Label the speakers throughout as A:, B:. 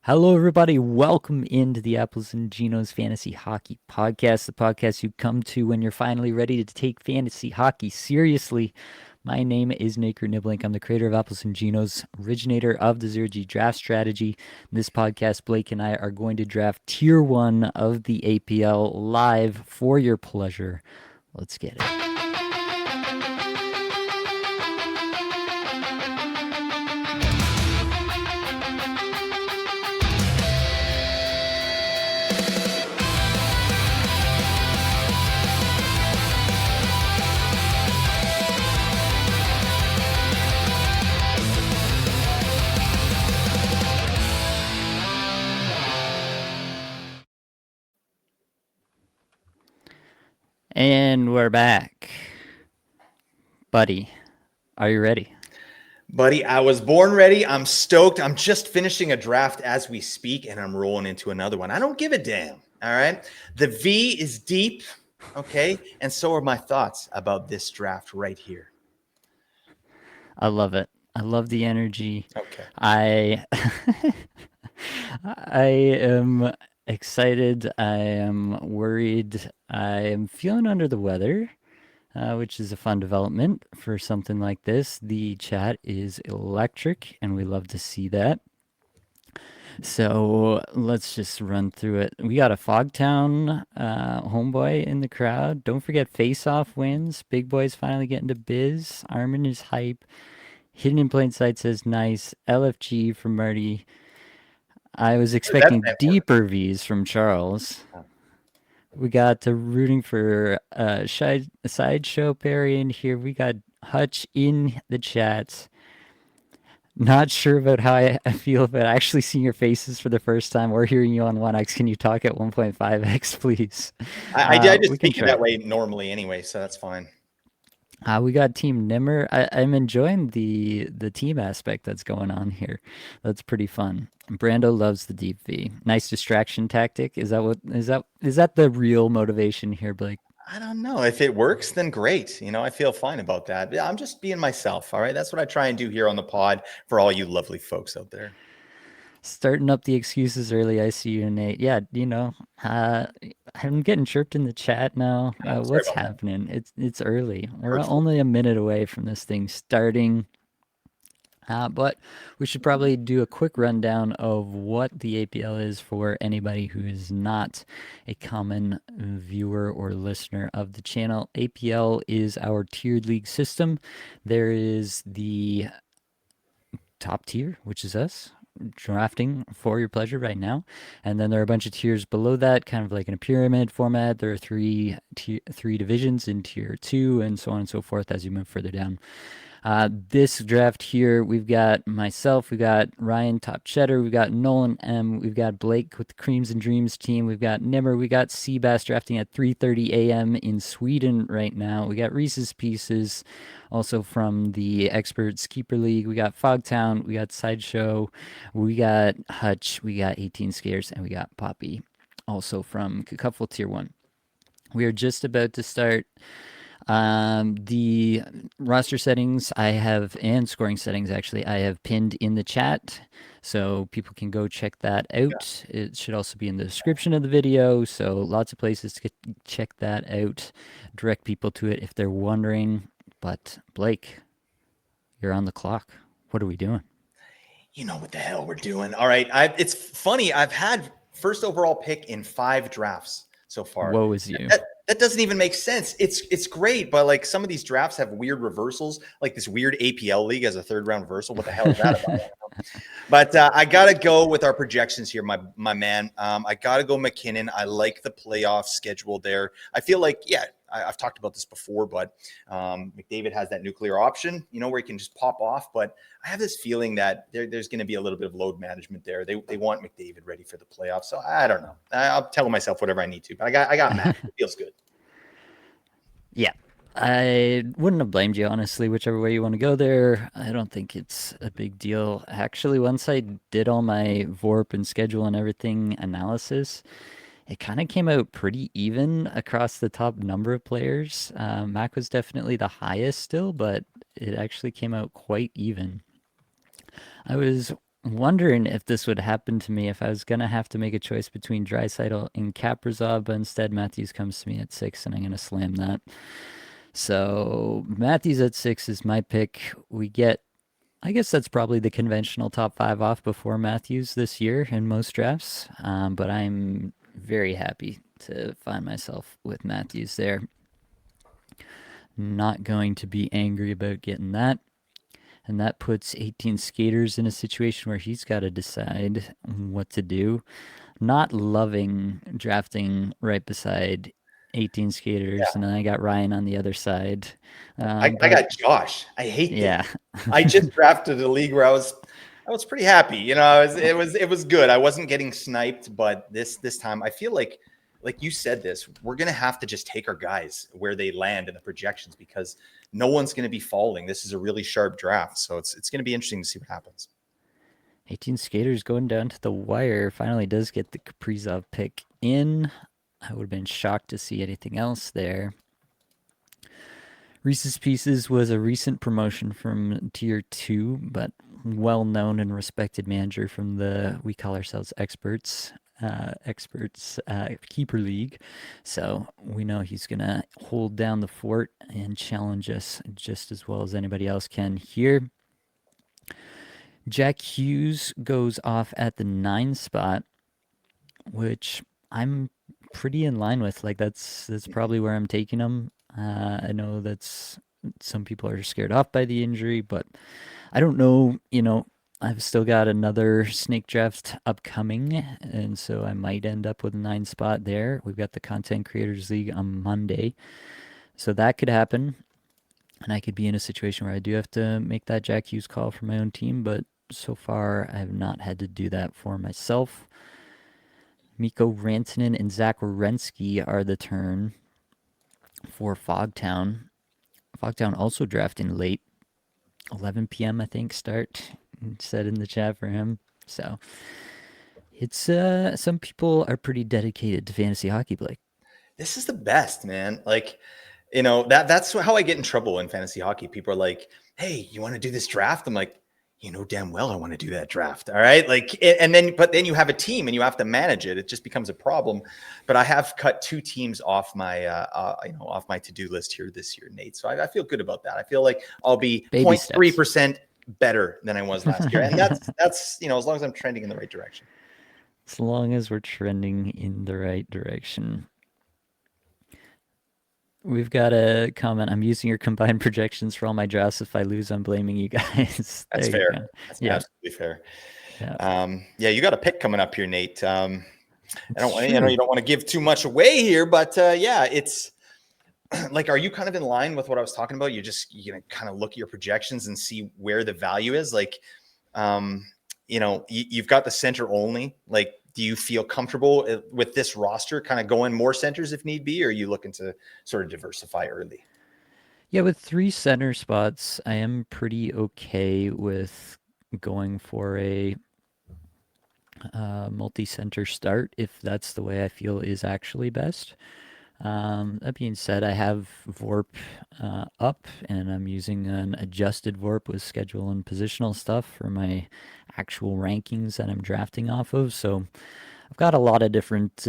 A: Hello, everybody. Welcome into the Apples Ginos Fantasy Hockey Podcast, the podcast you come to when you're finally ready to take fantasy hockey seriously. My name is Nico Nibbelink. I'm the creator of Apples Ginos, originator of the Zero G draft strategy. In this podcast, Blake and I are going to draft Tier 1 of the APL live for your pleasure. Let's get it. And we're back. Buddy, are you ready?
B: Buddy, I was born ready. I'm stoked. I'm just finishing a draft as we speak, and I'm rolling into another one. I don't give a damn. All right. The V is deep. Okay. And so are my thoughts about this draft right here.
A: I love it. I love the energy.
B: Okay.
A: I am excited. I am worried. I am feeling under the weather, which is a fun development for something like this. The chat is electric, and we love to see that. So let's just run through it. We got a Fogtown homeboy in the crowd. Don't forget Face-Off wins. Big Boy's finally getting to biz. Armin is hype. Hidden in Plain Sight says nice. LFG from Marty. I was expecting deeper V's from Charles. We got rooting for Sideshow Perry in here. We got Hutch in the chat. Not sure about how I feel about actually seeing your faces for the first time or hearing you on 1x. Can you talk at 1.5x, please?
B: I just speak it that way normally anyway, so that's fine.
A: We got Team Nimmer. I'm enjoying the team aspect that's going on here. That's pretty fun. Brando loves the deep V. Nice distraction tactic. Is that the real motivation here, Blake?
B: I don't know. If it works, then great. I feel fine about that. Yeah, I'm just being myself. All right. That's what I try and do here on the pod for all you lovely folks out there.
A: Starting up the excuses early. I see you, Nate. Yeah, I'm getting chirped in the chat now. What's happening? It's early. We're only a minute away from this thing starting. But we should probably do a quick rundown of what the APL is for anybody who is not a common viewer or listener of the channel. APL is our tiered league system. There is the top tier, which is us, drafting for your pleasure right now, and then there are a bunch of tiers below that, kind of like in a pyramid format. There are three divisions in tier 2 and so on and so forth as you move further down. This draft here, we've got myself, we've got Ryan Top Cheddar, we've got Nolan M, we've got Blake with the Creams and Dreams team, we've got Nimmer, we got Seabass drafting at 3:30 a.m. in Sweden right now. We got Reese's Pieces, also from the Experts Keeper League. We got Fogtown, we got Sideshow, we got Hutch, we got 18 Scares, and we got Poppy, also from Cupful Tier 1. We are just about to start the roster settings and scoring settings, actually, I have pinned in the chat, so people can go check that out. Yeah. It should also be in the description of the video, so lots of places to check that out, direct people to it if they're wondering. But Blake, you're on the clock. What are we doing?
B: You know what the hell we're doing. All right. It's funny. I've had first overall pick in 5 drafts so far.
A: Woe is you.
B: That doesn't even make sense. It's great, but like some of these drafts have weird reversals, like this weird APL league as a 3rd round reversal. What the hell is that about? But I gotta go with our projections here, my man. I gotta go McKinnon. I like the playoff schedule there. I feel like, yeah, I've talked about this before, but McDavid has that nuclear option, where he can just pop off. But I have this feeling that there's going to be a little bit of load management there. They want McDavid ready for the playoffs. So I don't know. I'll tell myself whatever I need to, but I got Matt. It feels good.
A: Yeah. I wouldn't have blamed you, honestly, whichever way you want to go there. I don't think it's a big deal. Actually, once I did all my VORP and schedule and everything analysis, it kind of came out pretty even across the top number of players. Mac was definitely the highest still, but it actually came out quite even. I was wondering if this would happen to me if I was gonna have to make a choice between Draisaitl and Kaprizov, but instead Matthews comes to me at 6, and I'm gonna slam that. So Matthews at 6 is my pick. We get, I guess that's probably the conventional top 5 off before Matthews this year in most drafts, but I'm very happy to find myself with Matthews there. Not going to be angry about getting that. And that puts 18 skaters in a situation where he's got to decide what to do. Not loving drafting right beside 18 skaters, and then I got Ryan on the other side.
B: I got Josh. I hate this.
A: Yeah.
B: I just drafted a league where I was pretty happy. You know, it was good. I wasn't getting sniped, but this time I feel like you said this, we're gonna have to just take our guys where they land in the projections because no one's gonna be falling. This is a really sharp draft, so it's gonna be interesting to see what happens.
A: 18 skaters going down to the wire. Finally does get the Kaprizov pick in. I would have been shocked to see anything else there. Reese's Pieces was a recent promotion from Tier 2, but well-known and respected manager from the, we call ourselves experts, keeper league. So we know he's going to hold down the fort and challenge us just as well as anybody else can here. Jack Hughes goes off at the 9 spot, which I'm pretty in line with. Like that's probably where I'm taking him. I know that's some people are scared off by the injury, but I don't know. You know, I've still got another snake draft upcoming, and so I might end up with a 9 spot there. We've got the Content Creators League on Monday, so that could happen, and I could be in a situation where I do have to make that Jack Hughes call for my own team, but so far I have not had to do that for myself. Mikko Rantanen and Zach Werenski are the turn for Fogtown. Fogtown also drafting late, 11 p.m. I think start. Said in the chat for him. So it's some people are pretty dedicated to fantasy hockey, Blake.
B: This is the best, man. Like, you know, that's how I get in trouble in fantasy hockey. People are like, "Hey, you want to do this draft?" I'm like, you know damn well I want to do that draft. All right. Like, and then, but then you have a team and you have to manage it. It just becomes a problem. But I have cut 2 teams off my, off my to-do list here this year, Nate. So I feel good about that. I feel like I'll be 0.3% better than I was last year. And that's, you know, as long as I'm trending in the right direction.
A: As long as we're trending in the right direction. We've got a comment. I'm using your combined projections for all my drafts. If I lose, I'm blaming you guys.
B: That's fair. That's absolutely fair. Yeah. You got a pick coming up here, Nate. I don't want, you know, you don't want to give too much away here, but yeah, it's like, are you kind of in line with what I was talking about? You're gonna kind of look at your projections and see where the value is. Like, you know, you've got the center only. Like, do you feel comfortable with this roster kind of going more centers if need be, or are you looking to sort of diversify early?
A: Yeah, with 3 center spots, I am pretty okay with going for a multi-center start if that's the way I feel is actually best. That being said, I have VORP up, and I'm using an adjusted VORP with schedule and positional stuff for my actual rankings that I'm drafting off of. So I've got a lot of different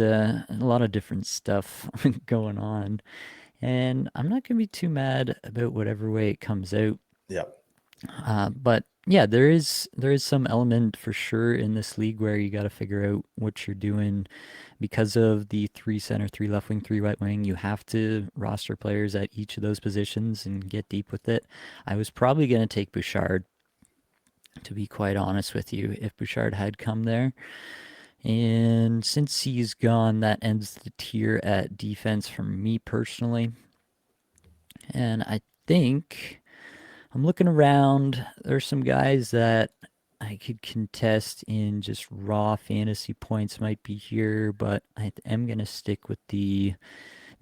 A: stuff going on, and I'm not gonna be too mad about whatever way it comes out.
B: Yeah.
A: But yeah, there is some element for sure in this league where you got to figure out what you're doing because of the 3 center, 3 left wing, 3 right wing. You have to roster players at each of those positions and get deep with it. I was probably going to take Bouchard, to be quite honest with you, if Bouchard had come there. And since he's gone, that ends the tier at defense for me personally. And I think I'm looking around. There's some guys that I could contest in just raw fantasy points might be here, but I am going to stick with the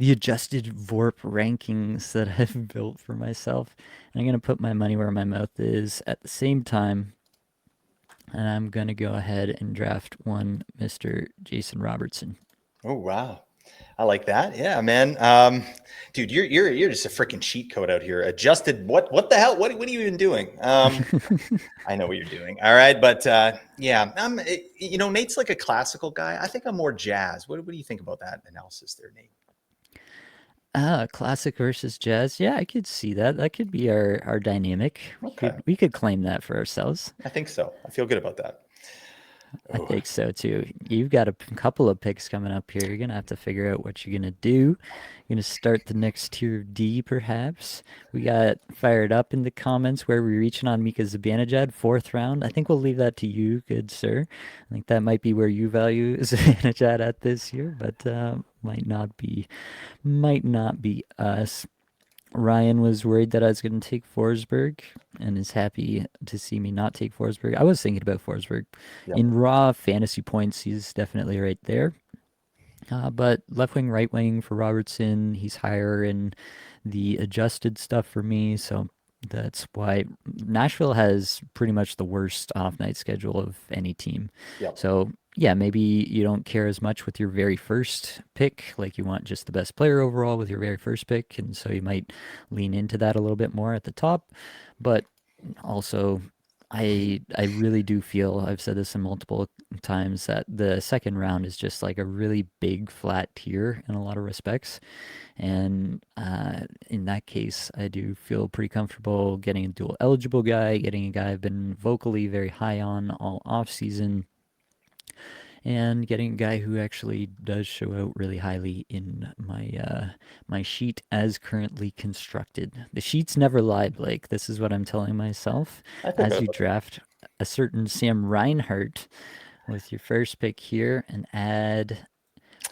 A: adjusted VORP rankings that I've built for myself. And I'm going to put my money where my mouth is at the same time. And I'm going to go ahead and draft one Mr. Jason Robertson.
B: Oh, wow. I like that. Yeah, man. Dude, you're just a freaking cheat code out here. Adjusted. What the hell? What are you even doing? I know what you're doing. All right, but yeah, Nate's like a classical guy. I think I'm more jazz. What do you think about that analysis there, Nate?
A: Classic versus jazz. Yeah, I could see that. That could be our dynamic. We
B: Okay,
A: could we could claim that for ourselves.
B: I think so. I feel good about that.
A: I
B: Oh,
A: think so too. You've got a couple of picks coming up here. You're gonna have to figure out what you're gonna do. You're gonna start the next tier of D, perhaps. We got fired up in the comments where we're reaching on Mika Zibanejad, fourth round. I think we'll leave that to you, good sir. I think that might be where you value Zibanejad at this year, but might not be us. Ryan was worried that I was going to take Forsberg and is happy to see me not take Forsberg. I was thinking about Forsberg.
B: yep.
A: In raw fantasy points, he's definitely right there. But left wing, right wing for Robertson, he's higher in the adjusted stuff for me. So that's why Nashville has pretty much the worst off night schedule of any team.
B: Yep.
A: So yeah, maybe you don't care as much with your very first pick, like you want just the best player overall with your very first pick, and so you might lean into that a little bit more at the top. But also, I really do feel, I've said this in multiple times, that the second round is just like a really big flat tier in a lot of respects. And in that case, I do feel pretty comfortable getting a dual eligible guy, getting a guy I've been vocally very high on all off season, and getting a guy who actually does show out really highly in my sheet as currently constructed. The sheets never lie, Blake. This is what I'm telling myself
B: I feel good
A: as you
B: about
A: draft a certain Sam Reinhardt with your first pick here and add.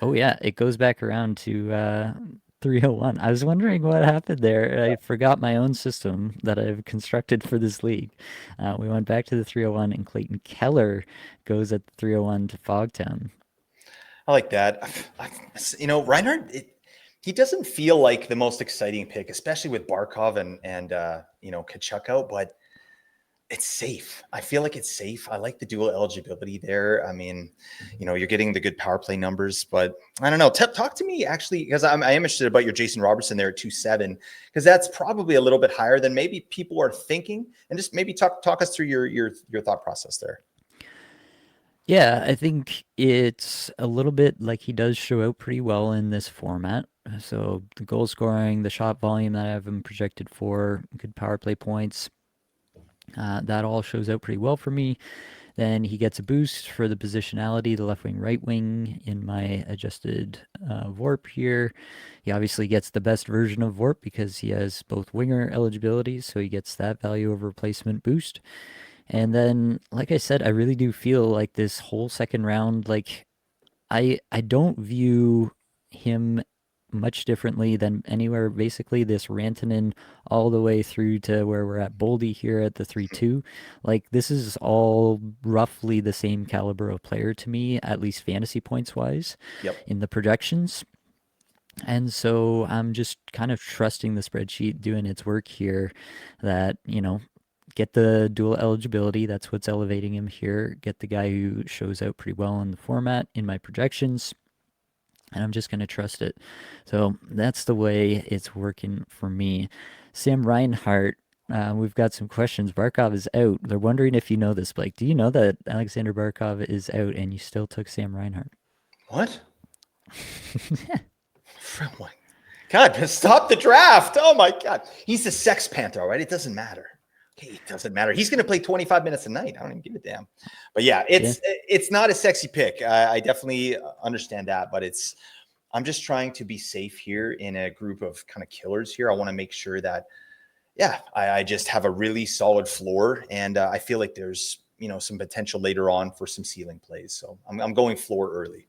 A: Oh yeah, it goes back around to 301. I was wondering what happened there. I forgot my own system that I've constructed for this league. We went back to the 301, and Clayton Keller goes at the 301 to Fogtown.
B: I like that. Reinhardt, he doesn't feel like the most exciting pick, especially with Barkov and Tkachuk out, but it's safe. I feel like it's safe. I like the dual eligibility there. I mean, you're getting the good power play numbers, but I don't know. Talk to me actually, because I am interested about your Jason Robertson there at 2.7, because that's probably a little bit higher than maybe people are thinking. And just maybe talk us through your thought process there.
A: Yeah, I think it's a little bit like he does show out pretty well in this format. So the goal scoring, the shot volume that I have him projected for, good power play points, that all shows out pretty well for me. Then he gets a boost for the positionality, the left wing, right wing in my adjusted VORP here. He obviously gets the best version of VORP because he has both winger eligibilities, so he gets that value of replacement boost. And then, like I said, I really do feel like this whole second round, like I don't view him much differently than anywhere basically this Rantanen all the way through to where we're at Boldy here at the 3-2. Like this is all roughly the same caliber of player to me, at least fantasy points wise,
B: Yep.
A: in the projections. And so I'm just kind of trusting the spreadsheet doing its work here that, get the dual eligibility. That's what's elevating him here. Get the guy who shows out pretty well in the format in my projections. And I'm just going to trust it. So that's the way it's working for me. Sam Reinhart, we've got some questions. Barkov is out. They're wondering if you know this, Blake. Do you know that Alexander Barkov is out and you still took Sam Reinhart?
B: What? What? God, stop the draft. Oh my God. He's the Sex Panther, all right? It doesn't matter. Okay, it doesn't matter. He's going to play 25 minutes a night. I don't even give a damn. But yeah, it's not a sexy pick. I definitely understand that, but I'm just trying to be safe here in a group of kind of killers here. I want to make sure that, yeah, I just have a really solid floor, and I feel like there's some potential later on for some ceiling plays. So I'm going floor early.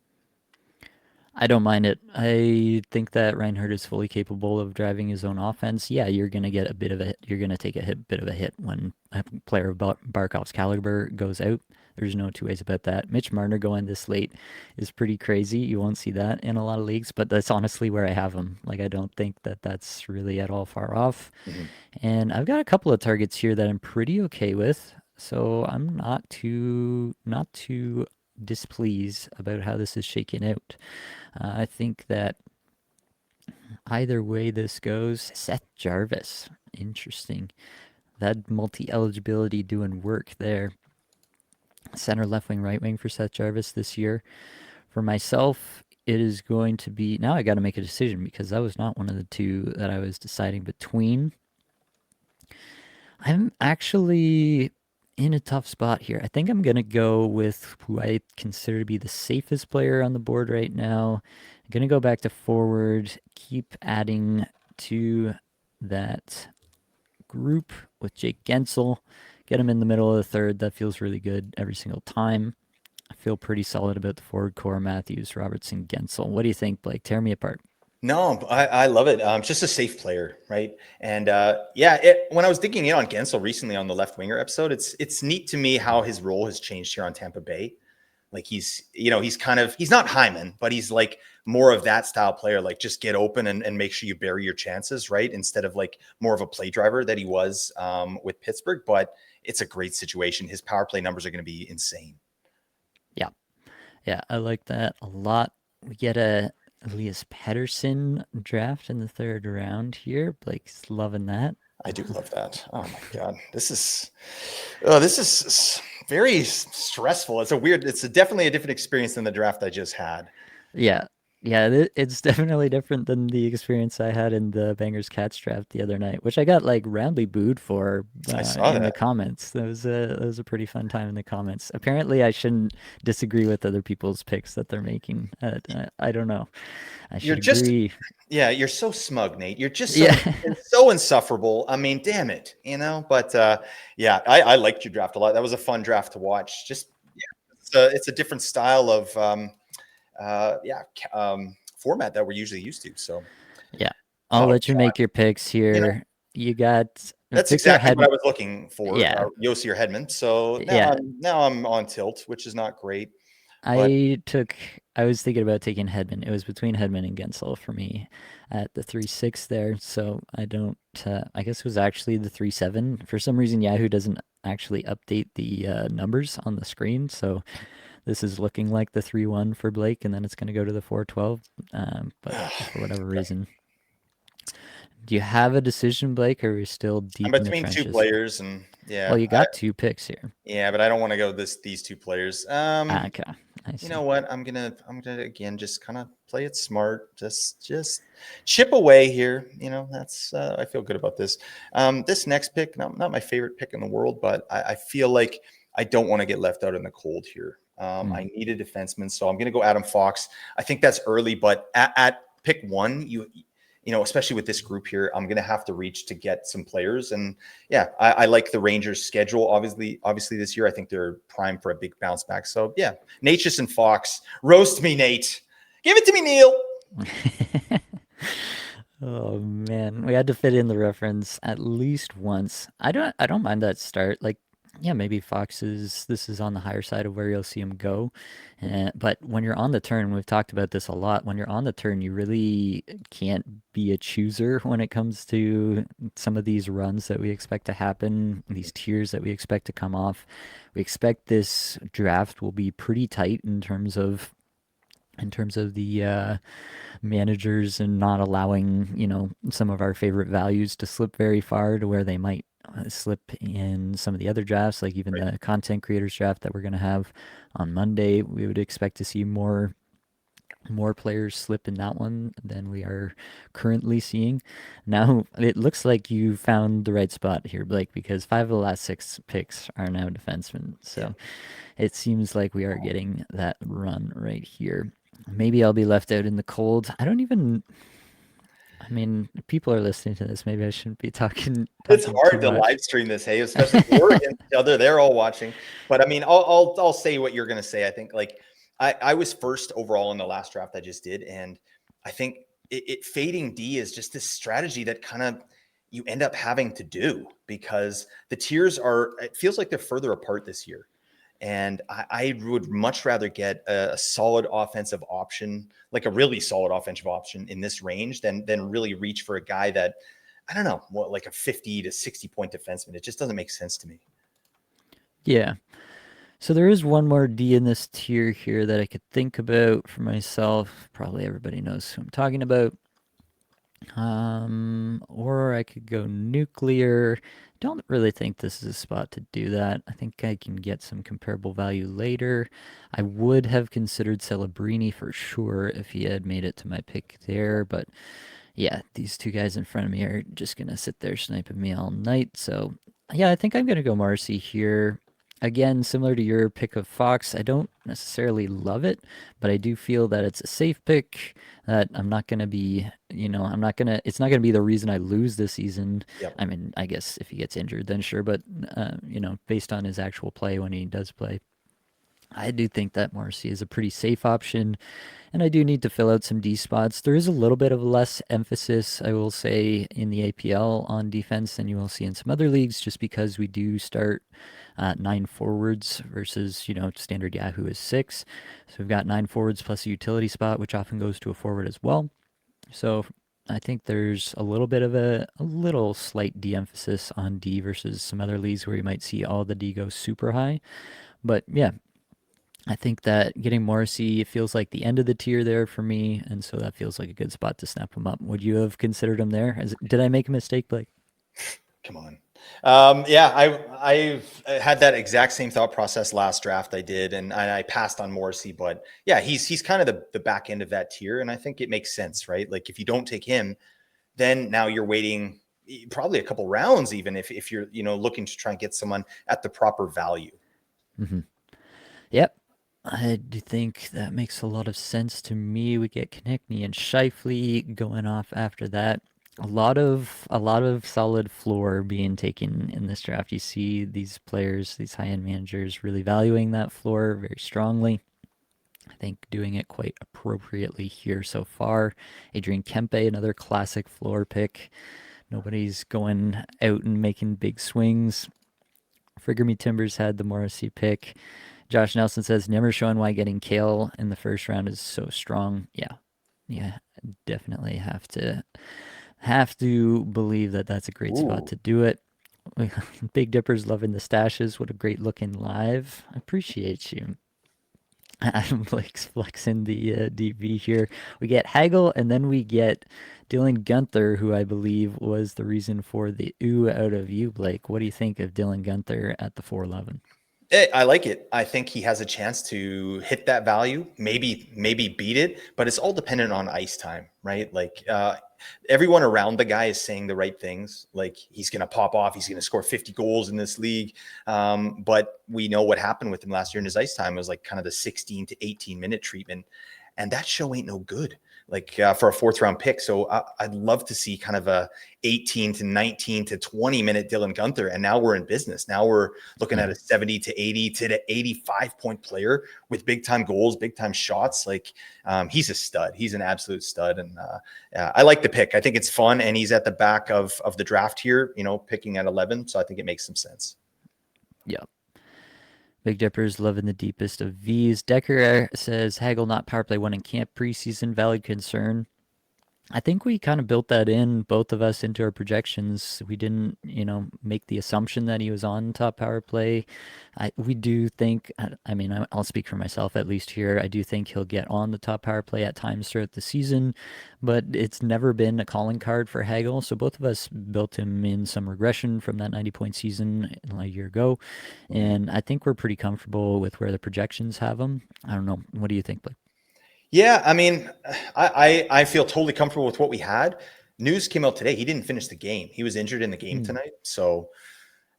A: I don't mind it. I think that Reinhardt is fully capable of driving his own offense. Yeah, you're gonna get a bit of a hit. You're gonna take a bit of a hit when a player of Barkov's caliber goes out. There's no two ways about that. Mitch Marner going this late is pretty crazy. You won't see that in a lot of leagues, but that's honestly where I have him. Like I don't think that that's really at all far off.
B: Mm-hmm.
A: And I've got a couple of targets here that I'm pretty okay with. So I'm not too displeased about how this is shaking out. I think that either way this goes, Seth Jarvis, interesting. That multi-eligibility doing work there. Center, left wing, right wing for Seth Jarvis this year. For myself, it is going to be, now I got to make a decision because that was not one of the two that I was deciding between. I'm actually in a tough spot here. I think I'm going to go with who I consider to be the safest player on the board right now. I'm going to go back to forward, keep adding to that group with Jake Gensel. Get him in the middle of the third. That feels really good every single time. I feel pretty solid about the forward core: Matthews, Robertson, Gensel. What do you think, Blake? Tear me apart.
B: No, I love it. Just a safe player, right? And when I was digging in on Gensel recently on the left winger episode, it's neat to me how his role has changed here on Tampa Bay. Like he's not Hyman, but he's like more of that style player, like just get open and make sure you bury your chances, right? Instead of like more of a play driver that he was with Pittsburgh. But it's a great situation. His power play numbers are going to be insane.
A: Yeah. Yeah, I like that a lot. We get a Elias Pettersson draft in the third round here. Blake's loving that.
B: I do love that. Oh my God. This is very stressful. It's definitely a different experience than the draft I just had.
A: Yeah. Yeah, it's definitely different than the experience I had in the Bangers Cats draft the other night, which I got like roundly booed for
B: I saw
A: in the
B: that.
A: comments. That was a pretty fun time in the comments. Apparently, I shouldn't disagree with other people's picks that they're making. I don't know. I
B: You're
A: should
B: just,
A: agree.
B: yeah, you're so smug, Nate. You're just so
A: Yeah.
B: so insufferable. I mean, damn it, you know. But yeah, I liked your draft a lot. That was a fun draft to watch. Just yeah, it's a different style of format that we're usually used to. So
A: Yeah. I'll let you make your picks
B: you know,
A: here. You got
B: that's
A: Victor
B: exactly what I
A: Hedman.
B: was looking for,
A: Yeah.
B: Yossi or Hedman. So
A: Yeah.
B: now I'm on tilt, which is not great. But
A: I was thinking about taking Hedman. It was between Hedman and Gensel for me at the 3-6 there. So I don't, I guess it was actually the 3-7. For some reason, Yahoo doesn't actually update the numbers on the screen. So this is looking like the 3-1 for Blake, and then it's going to go to the 4-12. But for whatever reason. Do you have a decision, Blake, or are we still
B: I'm
A: deep in the
B: between two
A: trenches?
B: players, and
A: Well,
B: yeah,
A: you got two picks here.
B: but I don't want to go these two players.
A: Okay. I
B: You
A: see.
B: know what? I'm gonna again just kind of play it smart. Just chip away here. You know, that's I feel good about this. This next pick, not my favorite pick in the world, but I feel like I don't want to get left out in the cold here. I need a defenseman, so I'm gonna go Adam Fox. I think that's early, but at pick one, especially with this group here, I'm going to have to reach to get some players. And yeah, I like the Rangers' schedule. Obviously this year, I think they're primed for a big bounce back. So yeah, Natchez and Fox, roast me, Nate. Give it to me, Neil.
A: Oh man, we had to fit in the reference at least once. I don't mind that start. Like, yeah, maybe this is on the higher side of where you'll see him go. But when you're on the turn, we've talked about this a lot. When you're on the turn, you really can't be a chooser when it comes to some of these runs that we expect to happen, these tiers that we expect to come off. We expect this draft will be pretty tight in terms of the managers and not allowing, some of our favorite values to slip very far to where they might slip in some of the other drafts, like even
B: Right.
A: the content creators draft that we're going to have on Monday. We would expect to see more players slip in that one than we are currently seeing. Now, it looks like you found the right spot here, Blake, because 5 of the last 6 picks are now defensemen.
B: Yeah.
A: So it seems like we are getting that run right here. Maybe I'll be left out in the cold. I mean, people are listening to this. Maybe I shouldn't be talking
B: It's
A: talking too
B: hard to live
A: much.
B: stream this, hey, especially if we're against each other. They're all watching. But I mean, I'll say what you're gonna say. I think like I was first overall in the last draft I just did, and I think it fading D is just this strategy that kind of you end up having to do because the tiers it feels like they're further apart this year. And I would much rather get a solid offensive option, like a really solid offensive option in this range than really reach for a guy that I don't know, what like a 50 to 60 point defenseman. It just doesn't make sense to me.
A: Yeah. So there is one more D in this tier here that I could think about for myself. Probably everybody knows who I'm talking about. Or I could go nuclear. Don't really think this is a spot to do that. I think I can get some comparable value later. I would have considered Celebrini for sure if he had made it to my pick there, but yeah, these two guys in front of me are just gonna sit there sniping me all night. So yeah, I think I'm gonna go Marcy here. Again, similar to your pick of Fox, I don't necessarily love it, but I do feel that it's a safe pick. That I'm not gonna be, I'm not gonna. It's not gonna be the reason I lose this season.
B: Yep.
A: I mean, I guess if he gets injured, then sure. But based on his actual play when he does play, I do think that Marcy is a pretty safe option, and I do need to fill out some D spots. There is a little bit of less emphasis, I will say, in the APL on defense than you will see in some other leagues, just because we do start 9 forwards versus, standard Yahoo is 6. So we've got 9 forwards plus a utility spot, which often goes to a forward as well. So I think there's a little bit of a little slight de-emphasis on D versus some other leagues where you might see all the D go super high. But yeah, I think that getting Morrissey, it feels like the end of the tier there for me, and so that feels like a good spot to snap him up. Would you have considered him there? Did I make a mistake, Blake?
B: Come on. Yeah, I've had that exact same thought process last draft I did, and I passed on Morrissey, but yeah, he's kind of the back end of that tier, and I think it makes sense, right? Like if you don't take him, then now you're waiting probably a couple rounds, even if you're looking to try and get someone at the proper value.
A: Mm-hmm. Yep. I do think that makes a lot of sense to me. We get Konechny and Shifley going off after that. A lot of solid floor being taken in this draft. You see these players, these high-end managers really valuing that floor very strongly. I think doing it quite appropriately here so far. Adrian Kempe, another classic floor pick. Nobody's going out and making big swings. Figure Me Timbers had the Morrissey pick. Josh Nelson says, never showing why getting Kale in the first round is so strong. Yeah, definitely have to believe that that's a great spot to do it. Big Dipper's loving the stashes. What a great looking live. I appreciate you. I'm like flexing the DV here. We get Hegel, and then we get Dylan Gunther, who I believe was the reason for the ooh out of you, Blake. What do you think of Dylan Gunther at the 411?
B: I like it. I think he has a chance to hit that value, maybe beat it, but it's all dependent on ice time, right? Like everyone around the guy is saying the right things. Like he's going to pop off. He's going to score 50 goals in this league. But we know what happened with him last year in his ice time. It was like kind of the 16 to 18 minute treatment. And that show ain't no good, like for a fourth round pick. So I'd love to see kind of a 18 to 19 to 20 minute Dylan Gunther. And now we're in business. Now we're looking at a 70 to 80 to 85 point player with big time goals, big time shots. Like he's a stud. He's an absolute stud. And I like the pick. I think it's fun. And he's at the back of the draft here, picking at 11. So I think it makes some sense.
A: Yeah. Big Dipper's loving the deepest of V's. Decker says Hagel not power play 1 in camp preseason. Valid concern. I think we kind of built that in, both of us, into our projections. We didn't, make the assumption that he was on top power play. We do think, I mean, I'll speak for myself at least here. I do think he'll get on the top power play at times throughout the season, but it's never been a calling card for Hegel. So both of us built him in some regression from that 90-point season a year ago. And I think we're pretty comfortable with where the projections have him. I don't know. What do you think, Blake?
B: Yeah, I mean, I feel totally comfortable with what we had. News came out today. He didn't finish the game. He was injured in the game tonight. So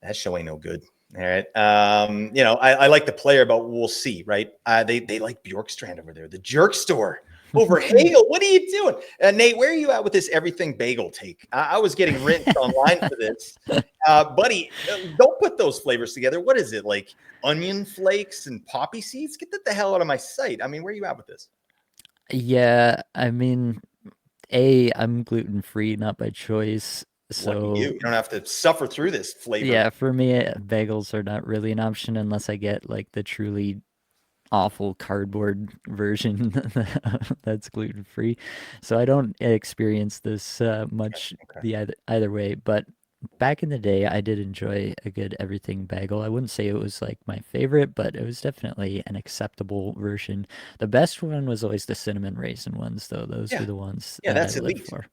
B: that show ain't no good. All right. I like the player, but we'll see, right? They like Bjorkstrand over there, the jerk store over Hegel. What are you doing? Nate, where are you at with this everything bagel take? I was getting rinsed online for this. Buddy, don't put those flavors together. What is it, like onion flakes and poppy seeds? Get that the hell out of my sight. I mean, where are you at with this?
A: Yeah, I mean, I'm gluten free, not by choice.
B: Lucky
A: So
B: you don't have to suffer through this flavor.
A: yeah, for me, bagels are not really an option unless I get like the truly awful cardboard version that's gluten free. So I don't experience this much
B: Okay.
A: the either way. But back in the day, I did enjoy a good everything bagel. I wouldn't say it was like my favorite, but it was definitely an acceptable version. The best one was always the cinnamon raisin ones, though. Those were
B: Yeah.
A: the ones
B: Yeah,
A: that I
B: that's
A: lived
B: elite.
A: for.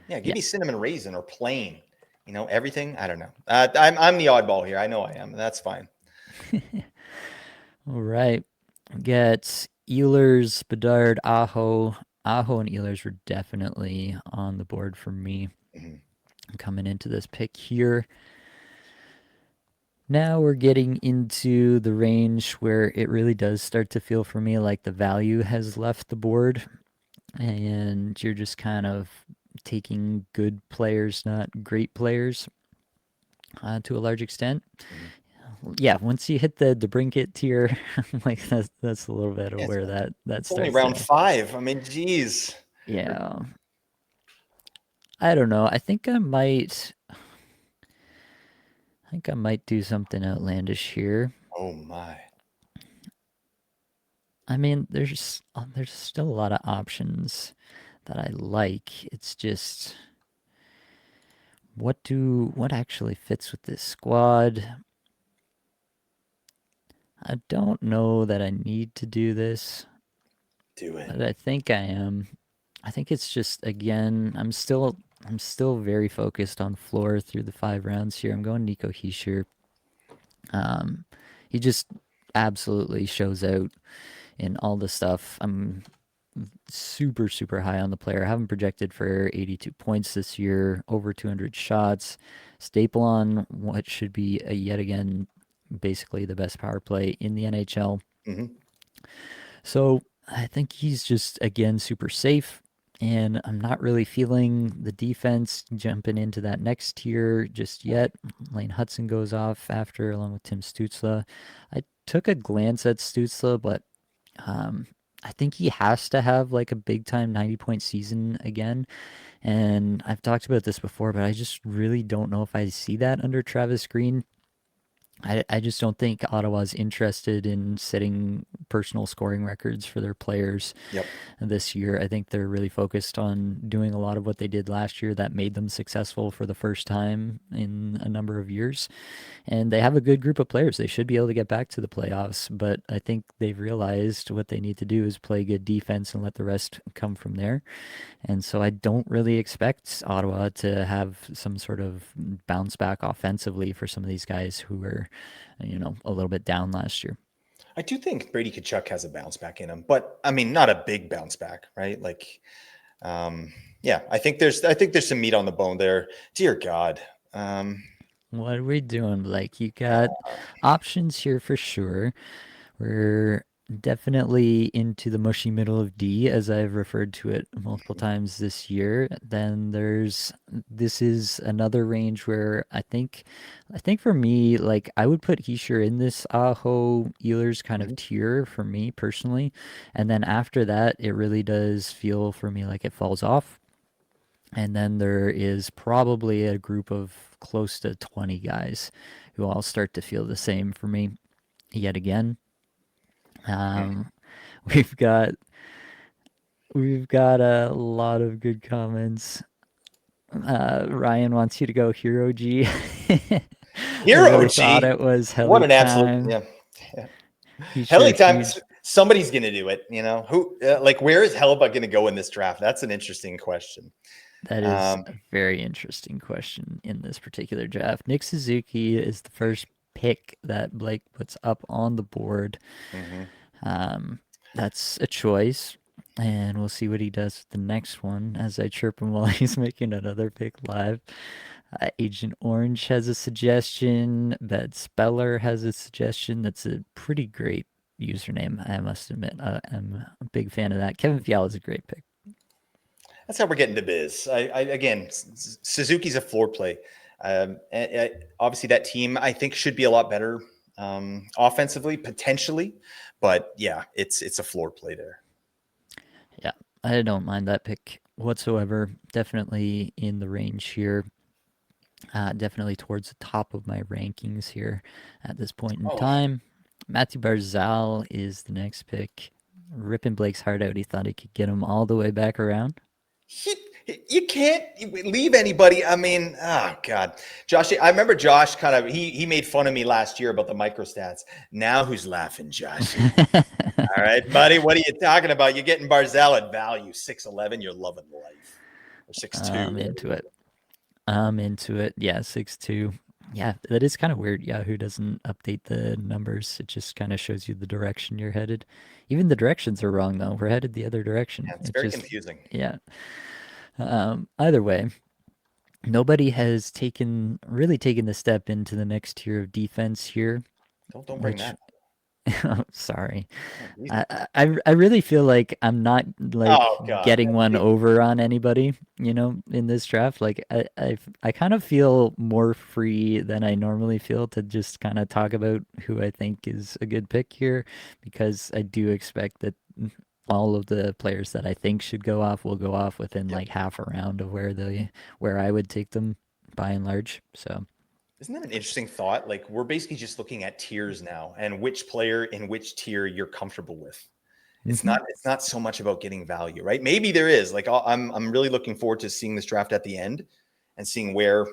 B: Yeah, give
A: Yeah.
B: me cinnamon raisin or plain. Everything. I don't know. I'm the oddball here. I know I am. That's fine.
A: All right. Get Ehlers, Bedard, Aho. Aho and Ehlers were definitely on the board for me
B: Mhm.
A: coming into this pick here. Now we're getting into the range where it really does start to feel for me like the value has left the board and you're just kind of taking good players, not great players to a large extent.
B: Mhm.
A: Yeah, once you hit the Brinket tier, like that's a little bit of
B: Yeah,
A: where that
B: it's only
A: starts
B: round
A: to.
B: 5. I mean, geez.
A: Yeah, I don't know. I think I might do something outlandish here.
B: Oh my.
A: I mean, there's still a lot of options that I like. It's just what actually fits with this squad. I don't know that I need to do this,
B: Do it.
A: but I think I am. I think it's just again, I'm still very focused on floor through the 5 rounds here. I'm going Nico Hischier. Um, he just absolutely shows out in all the stuff. I'm super, super high on the player. I have him projected for 82 points this year, over 200 shots. Staple on what should be yet again basically the best power play in the NHL.
B: Hmm.
A: So I think he's just again super safe. And I'm not really feeling the defense jumping into that next tier just yet. Lane Hudson goes off after, along with Tim Stützle. I took a glance at Stützle, but um, I think he has to have like a big time 90-point season again. And I've talked about this before, but I just really don't know if I see that under Travis Green. I just don't think Ottawa's interested in setting personal scoring records for their players
B: Yep.
A: this year. I think they're really focused on doing a lot of what they did last year that made them successful for the first time in a number of years. And they have a good group of players. They should be able to get back to the playoffs, but I think they've realized what they need to do is play good defense and let the rest come from there. And so I don't really expect Ottawa to have some sort of bounce back offensively for some of these guys who were, a little bit down last year.
B: I do think Brady Tkachuk has a bounce back in him, but I mean, not a big bounce back, right? Like, um, yeah, I think there's some meat on the bone there. Dear God.
A: What are we doing, Blake? You got options here for sure. We're definitely into the mushy middle of D, as I've referred to it multiple times this year. Then this is another range where I think for me, like I would put Heischer in this Aho Ehlers kind of
B: Mhm.
A: tier for me personally. And then after that, it really does feel for me like it falls off. And then there is probably a group of close to 20 guys who all start to feel the same for me yet again. Um, we've got we've got a lot of good comments. Ryan wants you to go Hero G. I
B: Hero
A: really thought
B: G.
A: it was
B: What
A: Heli
B: an absolute,
A: time.
B: yeah. Yeah.
A: He's sure
B: Helly time.
A: huge.
B: Somebody's going to do it. Who? Like, where is Hellbutt going to go in this draft? That's an interesting question.
A: That is
B: Um,
A: a very interesting question in this particular draft. Nick Suzuki is the first pick that Blake puts up on the board.
B: mhm.
A: Um, that's a choice, and we'll see what he does with the next one as I chirp him while he's making another pick live. Agent Orange has a suggestion. Bed Speller has a suggestion. That's a pretty great username, I must admit. I'm a big fan of that. Kevin Fiala is a great pick.
B: That's how we're getting to biz. Again, Suzuki's a floor play. Obviously, that team I think should be a lot better offensively, potentially, but yeah, it's a floor play there.
A: Yeah, I don't mind that pick whatsoever. Definitely in the range here. Definitely towards the top of my rankings here at this point in
B: Oh,
A: time. Matthew Barzal is the next pick. Ripping Blake's heart out. He thought he could get him all the way back around.
B: he You can't leave anybody. I mean, oh God, Josh. I remember Josh kind of he made fun of me last year about the microstats. Now who's laughing, Josh? All right, buddy. What are you talking about? You're getting Barzal at value 6'11". You're loving life, or 6'2".
A: I'm into it. I'm into it. Yeah, 6'2". Yeah, that is kind of weird. Yahoo doesn't update the numbers. It just kind of shows you the direction you're headed. Even the directions are wrong though. We're headed the other direction.
B: Yeah, it's
A: It
B: very
A: just
B: confusing.
A: yeah. Either way, nobody has really taken the step into the next tier of defense here,
B: Don't bring
A: which
B: that.
A: sorry.
B: Oh,
A: I really feel like I'm not like
B: oh God,
A: getting one over on anybody, in this draft. Like I kind of feel more free than I normally feel to just kind of talk about who I think is a good pick here, because I do expect that all of the players that I think should go off will go off within
B: yeah.
A: like half a round of where I would take them by and large. So
B: Isn't that an interesting thought? Like we're basically just looking at tiers now, and which player in which tier you're comfortable with. It's
A: mhm.
B: not so much about getting value, right? Maybe there is. Like I'm really looking forward to seeing this draft at the end and seeing where,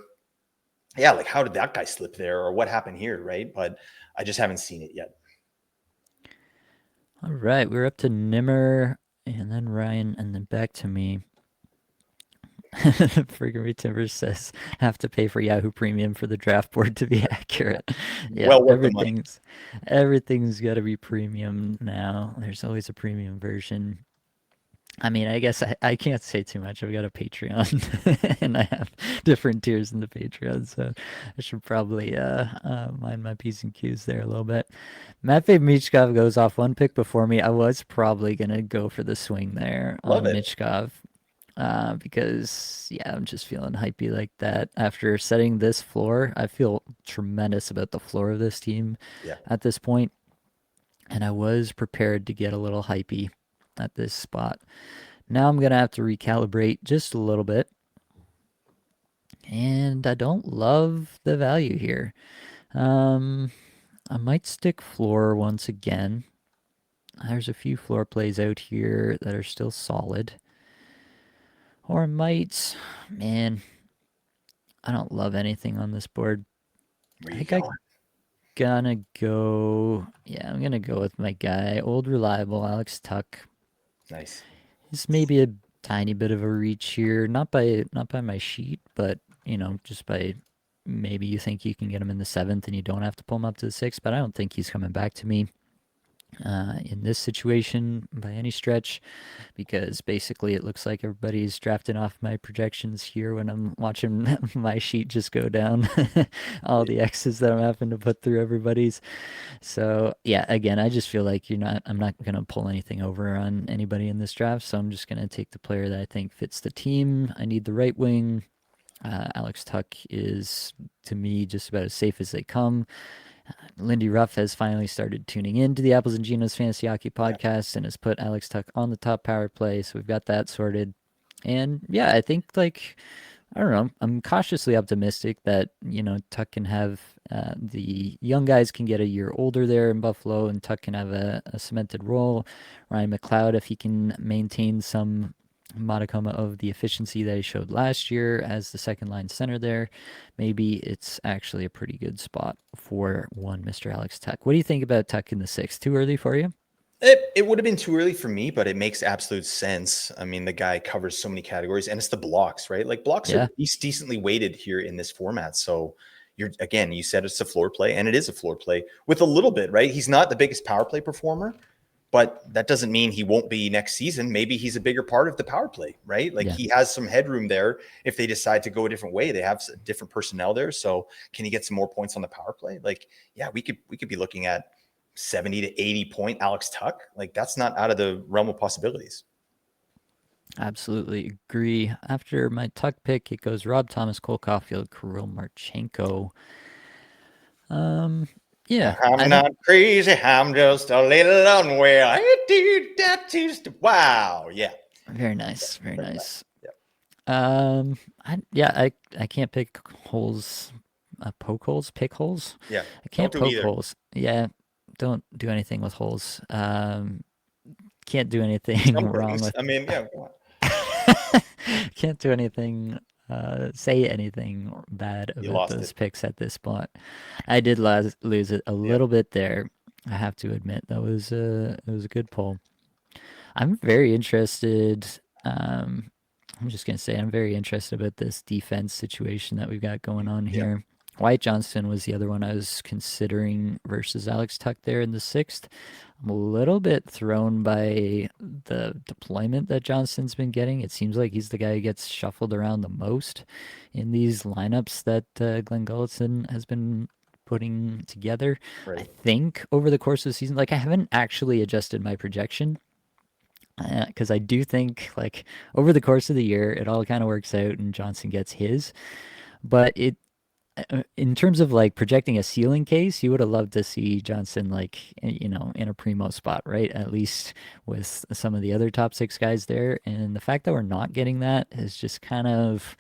B: yeah, like how did that guy slip there or what happened here, right? But I just haven't seen it yet.
A: All right, we're up to Nimmer and then Ryan and then back to me. Friggin' Timber says have to pay for Yahoo Premium for the draft board to be accurate. Yeah,
B: Well worth the money.
A: everything's got to be premium now. There's always a premium version. I mean, I guess I can't say too much. I've got a Patreon and I have different tiers in the Patreon, so I should probably mind my P's and Q's there a little bit. Matvey Michkov goes off one pick before me. I was probably gonna go for the swing there
B: Love
A: on
B: it.
A: Michkov. Because yeah, I'm just feeling hypey like that. After setting this floor, I feel tremendous about the floor of this team
B: Yeah.
A: at this point, and I was prepared to get a little hypey at this spot. Now I'm gonna have to recalibrate just a little bit, and I don't love the value here. I might stick floor once again. There's a few floor plays out here that are still solid. Or I might, man, I don't love anything on this board.
B: Where
A: I
B: you
A: think
B: going?
A: gonna go. Yeah, I'm gonna go with my guy, old reliable Alex Tuch.
B: Nice.
A: This may be a tiny bit of a reach here, not by my sheet, but just by maybe you think you can get him in the seventh and you don't have to pull him up to the sixth. But I don't think he's coming back to me in this situation by any stretch, because basically it looks like everybody's drafting off my projections here when I'm watching my sheet just go down, all the X's that I'm having to put through everybody's. So yeah, again, I just feel like I'm not going to pull anything over on anybody in this draft, so I'm just going to take the player that I think fits the team. I need the right wing. Alex Tuch is, to me, just about as safe as they come. Lindy Ruff has finally started tuning in to the Apples and Ginos Fantasy Hockey podcast and has put Alex Tuch on the top power play. So we've got that sorted. And yeah, I think I don't know, I'm cautiously optimistic that, Tuch can have the young guys can get a year older there in Buffalo, and Tuch can have a cemented role. Ryan McLeod, if he can maintain some modicum of the efficiency that he showed last year as the second line center there, maybe it's actually a pretty good spot for one Mr. Alex Tuch. What do you think about Tuch in the sixth? Too early for you?
B: It would have been too early for me, but it makes absolute sense. I mean, the guy covers so many categories, and it's the blocks, right? Like blocks are
A: Yeah.
B: decently weighted here in this format. So you said it's a floor play, and it is a floor play with a little bit, right? He's not the biggest power play performer, but that doesn't mean he won't be next season. Maybe he's a bigger part of the power play, right? Like
A: Yeah.
B: he has some headroom there. If they decide to go a different way, they have different personnel there. So can he get some more points on the power play? Like, yeah, we could be looking at 70 to 80 point Alex Tuch. Like that's not out of the realm of possibilities.
A: Absolutely agree. After my Tuch pick, it goes Rob Thomas, Cole Caulfield, Kirill Marchenko. Yeah,
B: I'm
A: I think
B: not crazy. I'm just a little unwell. Wow. Yeah.
A: very nice, very nice.
B: Yeah.
A: I can't pick holes, pick holes.
B: Yeah.
A: I can't
B: Don't do
A: poke
B: either.
A: holes. Yeah, don't do anything with holes. Can't do anything
B: Some
A: wrong
B: things.
A: with.
B: I mean, yeah. Come on.
A: Can't do anything, say anything bad
B: You
A: about
B: lost
A: those
B: it.
A: picks at this spot. I did lose it a
B: Yeah.
A: little bit there. I have to admit that was it was a good pull. I'm very interested. Um, I'm just gonna say I'm very interested about this defense situation that we've got going on
B: Yeah.
A: here. Wyatt Johnston was the other one I was considering versus Alex Tuch there in the sixth. I'm a little bit thrown by the deployment that Johnston's been getting. It seems like he's the guy who gets shuffled around the most in these lineups that Glenn Gulletson has been putting together. I
B: Right.
A: think over the course of the season, like I haven't actually adjusted my projection because I do think like over the course of the year it all kind of works out and Johnson gets his. But it in terms of like projecting a ceiling case, you would have loved to see Johnson like in a primo spot, right? At least with some of the other top six guys there. And the fact that we're not getting that is just kind of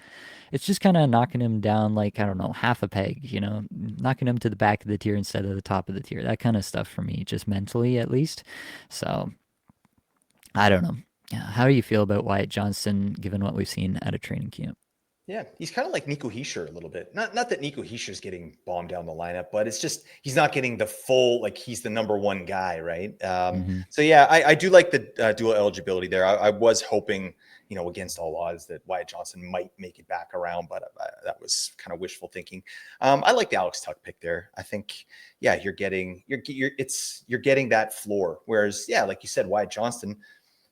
A: it's just kind of knocking him down like I don't know half a peg, knocking him to the back of the tier instead of the top of the tier. That kind of stuff for me, just mentally at least. So I don't know. Yeah, how do you feel about Wyatt Johnston given what we've seen at a training camp?
B: Yeah, he's kind of like Nico Hischier a little bit. Not that Nico Hischier's getting bombed down the lineup, but it's just he's not getting the full like he's the number one guy, right?
A: Hmm.
B: So yeah, I do like the dual eligibility there. I was hoping, against all odds that Wyatt Johnson might make it back around, but that was kind of wishful thinking. I like the Alex Tuch pick there. I think yeah, you're getting that floor. Whereas yeah, like you said, Wyatt Johnston,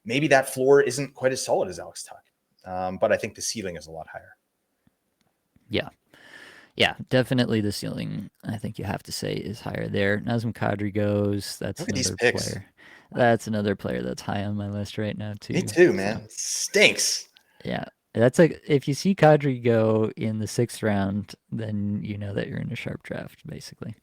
B: maybe that floor isn't quite as solid as Alex Tuch, but I think the ceiling is a lot higher.
A: Yeah. Yeah, definitely the ceiling, I think you have to say, is higher there. Nazem Kadri goes. That's
B: Look at these
A: another
B: picks.
A: player. That's another player that's high on my list right now,
B: Me
A: too.
B: too,
A: So,
B: man. Stinks.
A: yeah. That's like if you see Kadri go in the sixth round, then you know that you're in a sharp draft, basically.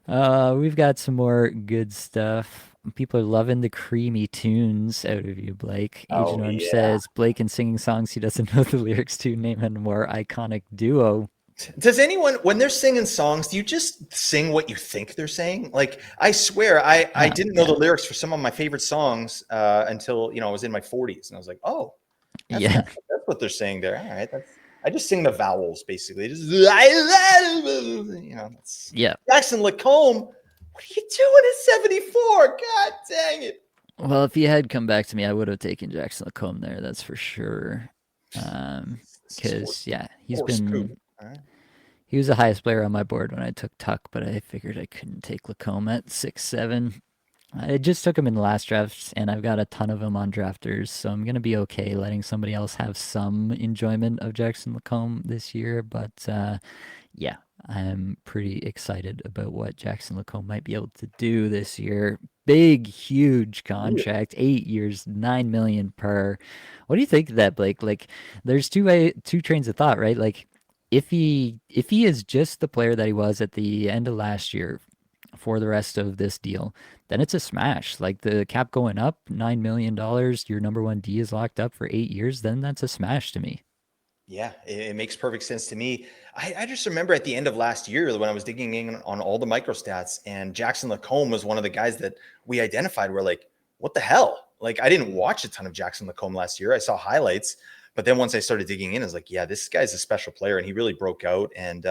A: We've got some more good stuff. People are loving the creamy tunes out of you, Blake. Agent
B: Oh
A: Orange
B: yeah.
A: says Blake and singing songs he doesn't know the lyrics to. Name a more iconic duo.
B: Does anyone, when they're singing songs, do you just sing what you think they're saying? Like, I swear, I didn't know the
A: Yeah,
B: lyrics for some of my favorite songs until I was in my 40s, and I was like, oh, that's
A: yeah,
B: that's, that's what they're saying there. All right, I just sing the vowels basically. Just that's
A: yeah.
B: Jackson LaCombe. What are you doing at 74? God dang it!
A: Well, if he had come back to me, I would have taken Jackson LaCombe there. That's for sure.
B: This is
A: Because yeah,
B: horse poop. All right.
A: he was the highest player on my board when I took Tuck, but I figured I couldn't take LaCombe at 6'7". I just took him in the last draft, and I've got a ton of them on drafters, so I'm gonna be okay letting somebody else have some enjoyment of Jackson LaCombe this year. But yeah, I'm pretty excited about what Jackson LaCombe might be able to do this year. Big, huge
B: Really?
A: contract, 8 years, 9 million per. What do you think of that, Blake? Like, there's two trains of thought, right? Like, if he is just the player that he was at the end of last year for the rest of this deal, then it's a smash. Like the cap going up, $9 million, your number one D is locked up for 8 years, then that's a smash to me.
B: Yeah, it makes perfect sense to me. I just remember at the end of last year when I was digging in on all the microstats, and Jackson LaCombe was one of the guys that we identified. We're like, what the hell? Like, I didn't watch a ton of Jackson LaCombe last year. I saw highlights, but then once I started digging in, I was like, yeah, this guy's a special player, and he really broke out. And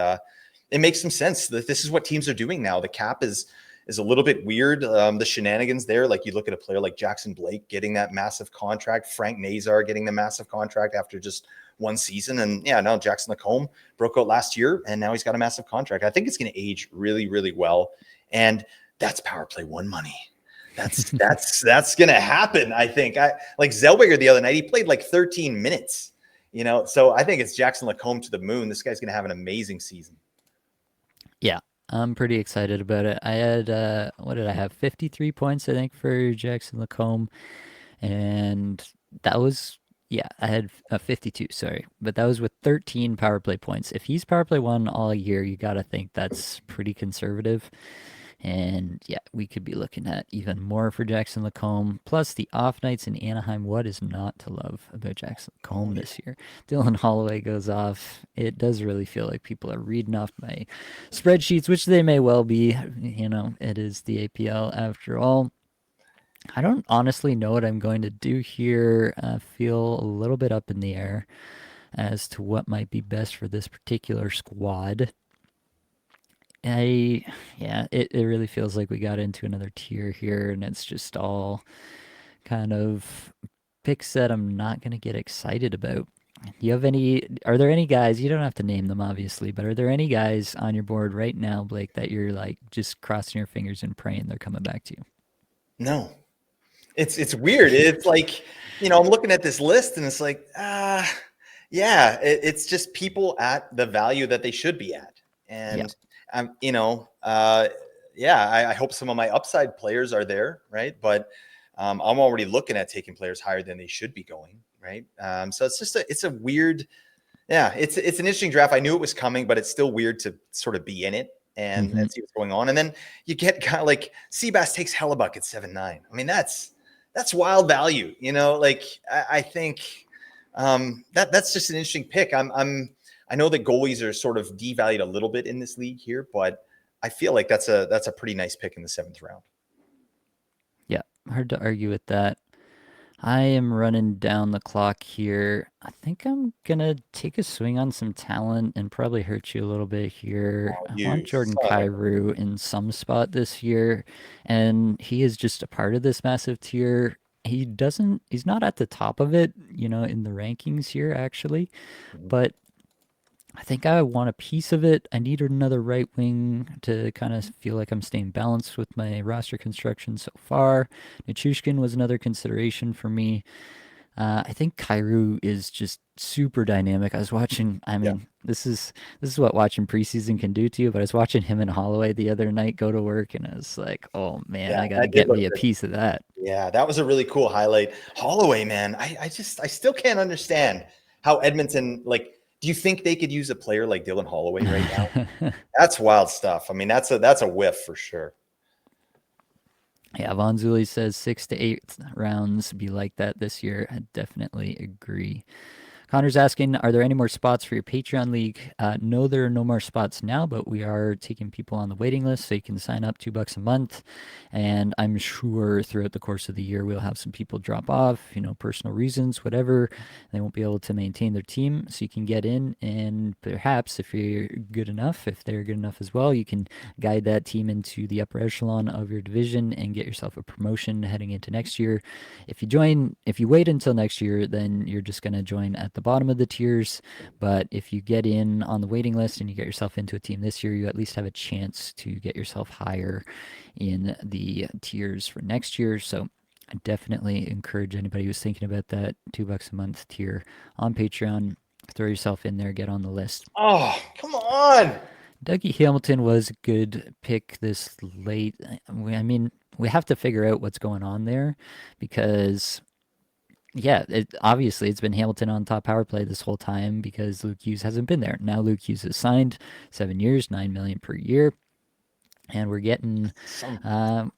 B: it makes some sense that this is what teams are doing now. The cap is a little bit weird. The shenanigans there, like you look at a player like Jackson Blake getting that massive contract, Frank Nazar getting the massive contract after just one season. And yeah, now Jackson LaCombe broke out last year and now he's got a massive contract. I think it's going to age really, really well. And that's power play one money. That's going to happen. I think I like Zellweger the other night. He played like 13 minutes, so I think it's Jackson LaCombe to the moon. This guy's going to have an amazing season.
A: Yeah, I'm pretty excited about it. I had what did I have? 53 points, I think, for Jackson LaCombe, and that was yeah, I had 52. Sorry, but that was with 13 power play points. If he's power play one all year, you gotta think that's pretty conservative. And yeah, we could be looking at even more for Jackson LaCombe. Plus the off nights in Anaheim. What is not to love about Jackson
B: Oh
A: LaCombe
B: yeah.
A: this year? Dylan Holloway goes off. It does really feel like people are reading off my spreadsheets, which they may well be. It is the APL after all. I don't honestly know what I'm going to do here. I feel a little bit up in the air as to what might be best for this particular squad. I, yeah, it really feels like we got into another tier here, and it's just all kind of picks that I'm not going to get excited about. Are there any guys, you don't have to name them obviously, but are there any guys on your board right now, Blake, that you're like just crossing your fingers and praying they're coming back to you?
B: No, it's weird. It's like, I'm looking at this list and it's like, yeah, it's just people at the value that they should be at.
A: Yeah.
B: And yeah, I hope some of my upside players are there, right? But I'm already looking at taking players higher than they should be going, right? So it's a weird, yeah, it's an interesting draft. I knew it was coming, but it's still weird to sort of be in it and
A: Hmm.
B: see what's going on. And then you get kind of like Seabass takes Hellebuck at 7-9. I mean, that's wild value, like I think that's just an interesting pick. I know that goalies are sort of devalued a little bit in this league here, but I feel like that's a pretty nice pick in the 7th round.
A: Yeah, hard to argue with that. I am running down the clock here. I think I'm gonna take a swing on some talent and probably hurt you a little bit here.
B: Oh,
A: I want
B: you
A: Jordan
B: son of a.
A: Kyrou in some spot this year, and he is just a part of this massive tier. He's not at the top of it, in the rankings here actually, but I think I want a piece of it. I need another right wing to kind of feel like I'm staying balanced with my roster construction so far. Nichushkin was another consideration for me. I think Kyrou is just super dynamic. I was watching. I
B: Yeah,
A: mean, this is what watching preseason can do to you. But I was watching him and Holloway the other night go to work, and I was like, "Oh man,
B: yeah,
A: I got to
B: that did
A: get
B: look
A: me a
B: good.
A: piece of that."
B: Yeah, that was a really cool highlight. Holloway, man, I still can't understand how Edmonton, like, do you think they could use a player like Dylan Holloway right now? That's wild stuff. I mean, that's a whiff for sure.
A: Yeah, Von Zuli says 6 to 8 rounds be like that this year. I definitely agree. Connor's asking, are there any more spots for your Patreon league? No, there are no more spots now, but we are taking people on the waiting list, so you can sign up $2 a month. And I'm sure throughout the course of the year, we'll have some people drop off, personal reasons, whatever. They won't be able to maintain their team, so you can get in. And perhaps if you're good enough, if they're good enough as well, you can guide that team into the upper echelon of your division and get yourself a promotion heading into next year. If you wait until next year, then you're just going to join at the bottom of the tiers. But if you get in on the waiting list and you get yourself into a team this year, you at least have a chance to get yourself higher in the tiers for next year. So I definitely encourage anybody who's thinking about that $2 a month tier on Patreon. Throw yourself in there, get on the list.
B: Oh, come on.
A: Dougie Hamilton was a good pick this late. I mean, we have to figure out what's going on there because yeah, obviously it's been Hamilton on top power play this whole time because Luke Hughes hasn't been there. Now Luke Hughes is signed 7 years, 9 million per year, and we're getting.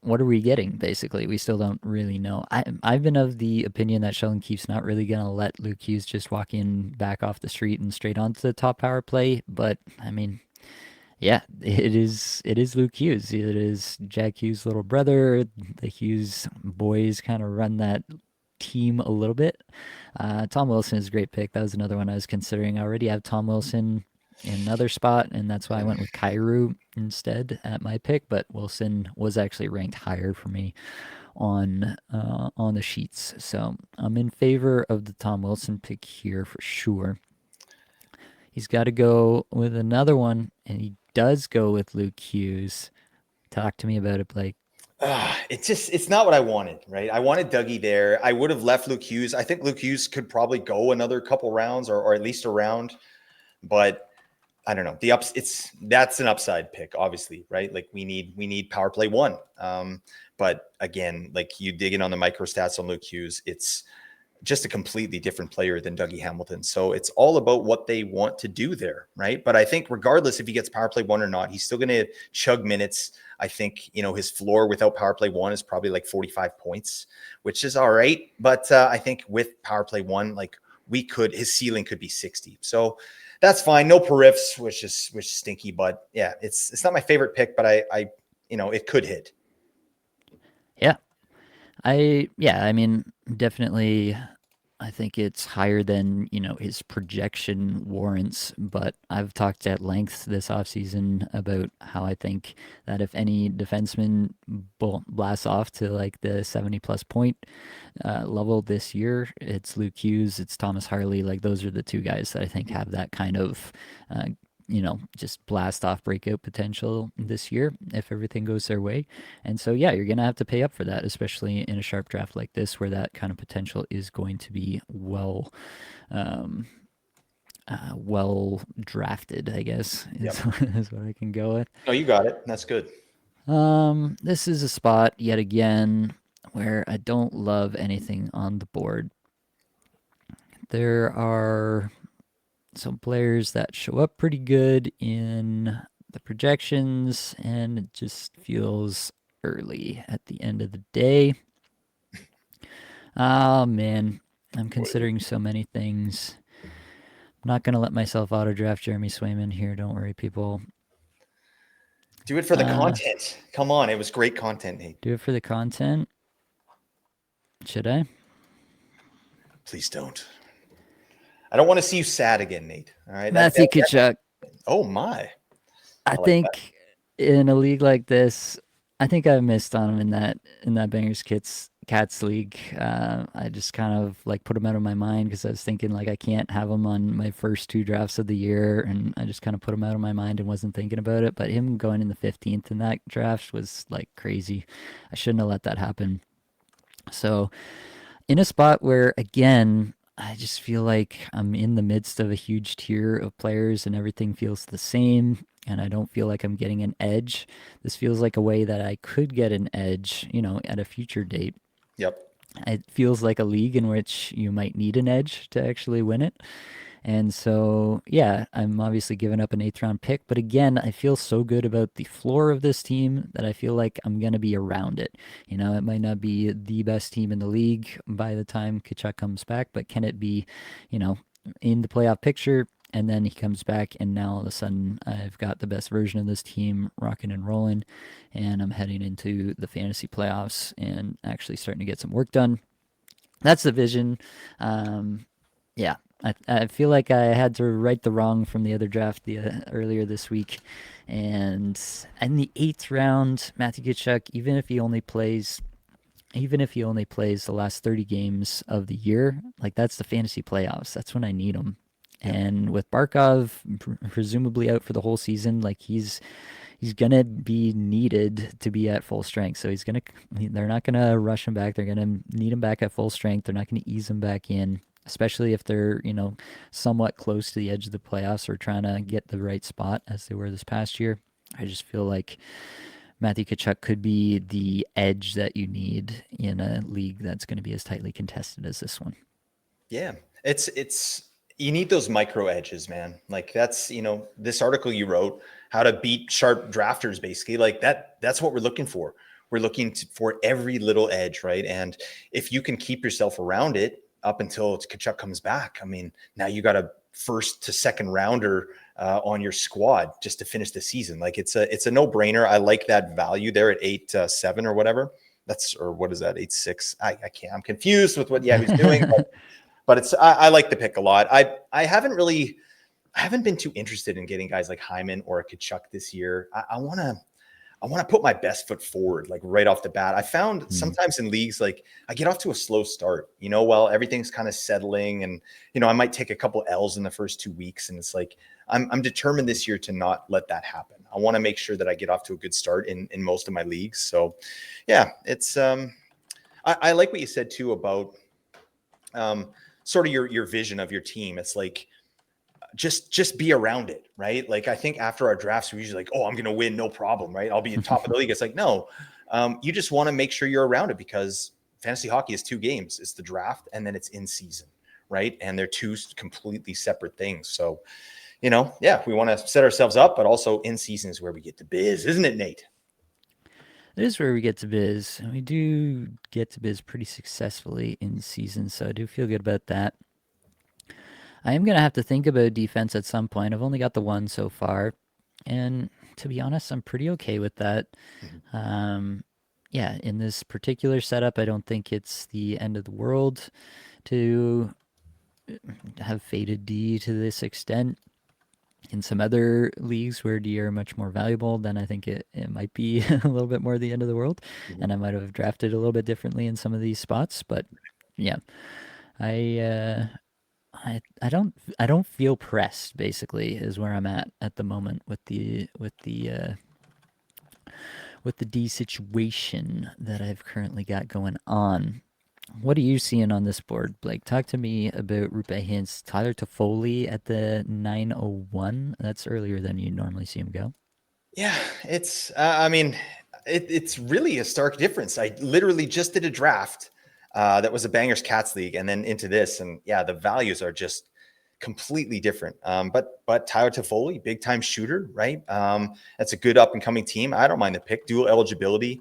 A: What are we getting? Basically, we still don't really know. I've been of the opinion that Sheldon Keefe's not really gonna let Luke Hughes just walk in back off the street and straight onto the top power play. But I mean, yeah, it is Luke Hughes. It is Jack Hughes' little brother. The Hughes boys kind of run that team a little bit. Tom Wilson is a great pick. That was another one I was considering. I already have Tom Wilson in another spot, and that's why I went with Kyrou instead at my pick. But Wilson was actually ranked higher for me on the sheets, so I'm in favor of the Tom Wilson pick here for sure. He's got to go with another one, and he does go with Luke Hughes. Talk to me about it, Blake.
B: It's not what I wanted, right? I wanted Dougie there. I would have left Luke Hughes. I think Luke Hughes could probably go another couple rounds or at least a round, but I don't know. That's an upside pick, obviously, right? Like we need power play one. But again, like you dig in on the micro stats on Luke Hughes, it's just a completely different player than Dougie Hamilton. So it's all about what they want to do there, right? But I think regardless if he gets power play one or not, he's still going to chug minutes. I think, his floor without power play one is probably like 45 points, which is all right. But I think with power play one, like his ceiling could be 60. So that's fine. No periffs, which is stinky, but yeah, it's not my favorite pick, but I it could hit.
A: Yeah, I mean, definitely I think it's higher than, his projection warrants, but I've talked at length this offseason about how I think that if any defenseman blasts off to like the 70 plus point level this year, it's Luke Hughes, it's Thomas Harley. Like those are the two guys that I think have that kind of uh, just blast off breakout potential this year if everything goes their way. And so, yeah, you're going to have to pay up for that, especially in a sharp draft like this, where that kind of potential is going to be um, well drafted, I guess, is,
B: Yep.
A: is what I can go with.
B: No, you got it. That's good.
A: This is a spot yet again where I don't love anything on the board. There are some players that show up pretty good in the projections, and it just feels early at the end of the day. Oh man, I'm considering so many things. I'm not gonna let myself auto draft Jeremy Swayman here. Don't worry, people.
B: Do it for the
A: Uh,
B: content. Come on, it was great content, Nate.
A: do it for the content. Should I?
B: Please don't. I don't want to see you sad again, Nate. All right.
A: Matthew Tkachuk.
B: Oh my.
A: I
B: I like that.
A: think in a league like this, I think I missed on him in that Bangers Cats league. I just kind of like put him out of my mind because I was thinking like I can't have him on my first two drafts of the year, and I just kind of put him out of my mind and wasn't thinking about it. But him going in the 15th in that draft was like crazy. I shouldn't have let that happen. So in a spot where again I just feel like I'm in the midst of a huge tier of players and everything feels the same and I don't feel like I'm getting an edge. This feels like a way that I could get an edge, at a future date.
B: Yep.
A: It feels like a league in which you might need an edge to actually win it. And so, yeah, I'm obviously giving up an eighth round pick. But again, I feel so good about the floor of this team that I feel like I'm going to be around it. It might not be the best team in the league by the time Tkachuk comes back, but can it be, you know, in the playoff picture? And then he comes back, and now all of a sudden, I've got the best version of this team rocking and rolling. And I'm heading into the fantasy playoffs and actually starting to get some work done. That's the vision. Yeah, I feel like I had to right the wrong from the other draft earlier this week, and in the eighth round, Matthew Tkachuk, even if he only plays the last 30 games of the year, like that's the fantasy playoffs. That's when I need him.
B: Yep.
A: And with Barkov presumably out for the whole season, like he's gonna be needed to be at full strength. So they're not gonna rush him back. They're gonna need him back at full strength. They're not gonna ease him back in, especially if they're somewhat close to the edge of the playoffs or trying to get the right spot as they were this past year. I just feel like Matthew Tkachuk could be the edge that you need in a league that's going to be as tightly contested as this one.
B: Yeah. It's you need those micro edges, man. Like that's, this article you wrote, how to beat sharp drafters, basically. Like that's what we're looking for. We're looking for every little edge, right? And if you can keep yourself around it up until Tkachuk comes back, I mean, now you got a first to second rounder on your squad just to finish the season. Like it's a no brainer. I like that value there at 8-7 or whatever. Or what is that? 8-6. I can't. I'm confused with what Yahoo's doing. But I like the pick a lot. I haven't been too interested in getting guys like Hyman or a Tkachuk this year. I want to put my best foot forward, like right off the bat. I found sometimes in leagues, like I get off to a slow start, while everything's kind of settling, and I might take a couple L's in the first 2 weeks, and it's like I'm determined this year to not let that happen. I want to make sure that I get off to a good start in most of my leagues. So, yeah, it's I like what you said too about sort of your vision of your team. It's like just be around it, right? Like I think after our drafts, we're usually like, oh, I'm going to win, no problem, right? I'll be in top of the league. It's like, no, you just want to make sure you're around it, because fantasy hockey is 2 games. It's the draft and then it's in season, right? And they're 2 completely separate things. So, yeah, we want to set ourselves up, but also in season is where we get to biz, isn't it, Nate?
A: It is where we get to biz, and we do get to biz pretty successfully in season, so I do feel good about that. I am going to have to think about defense at some point. I've only got the one so far, and to be honest, I'm pretty okay with that. Um, yeah, in this particular setup, I don't think it's the end of the world to have faded D to this extent. In some other leagues where D are much more valuable, then I think it might be a little bit more the end of the world.
B: Mhm.
A: And I might have drafted a little bit differently in some of these spots. But yeah, I I don't feel pressed. Basically, is where I'm at the moment with the D situation that I've currently got going on. What are you seeing on this board, Blake? Talk to me about Rupe Hintz, Tyler Toffoli at the 901. That's earlier than you normally see him go.
B: Yeah, it's. I mean, it's really a stark difference. I literally just did a draft that was a Bangers Cats league, and then into this, and yeah, the values are just completely different. But Tyler Toffoli, big time shooter, right? That's a good up and coming team. I don't mind the pick. Dual eligibility.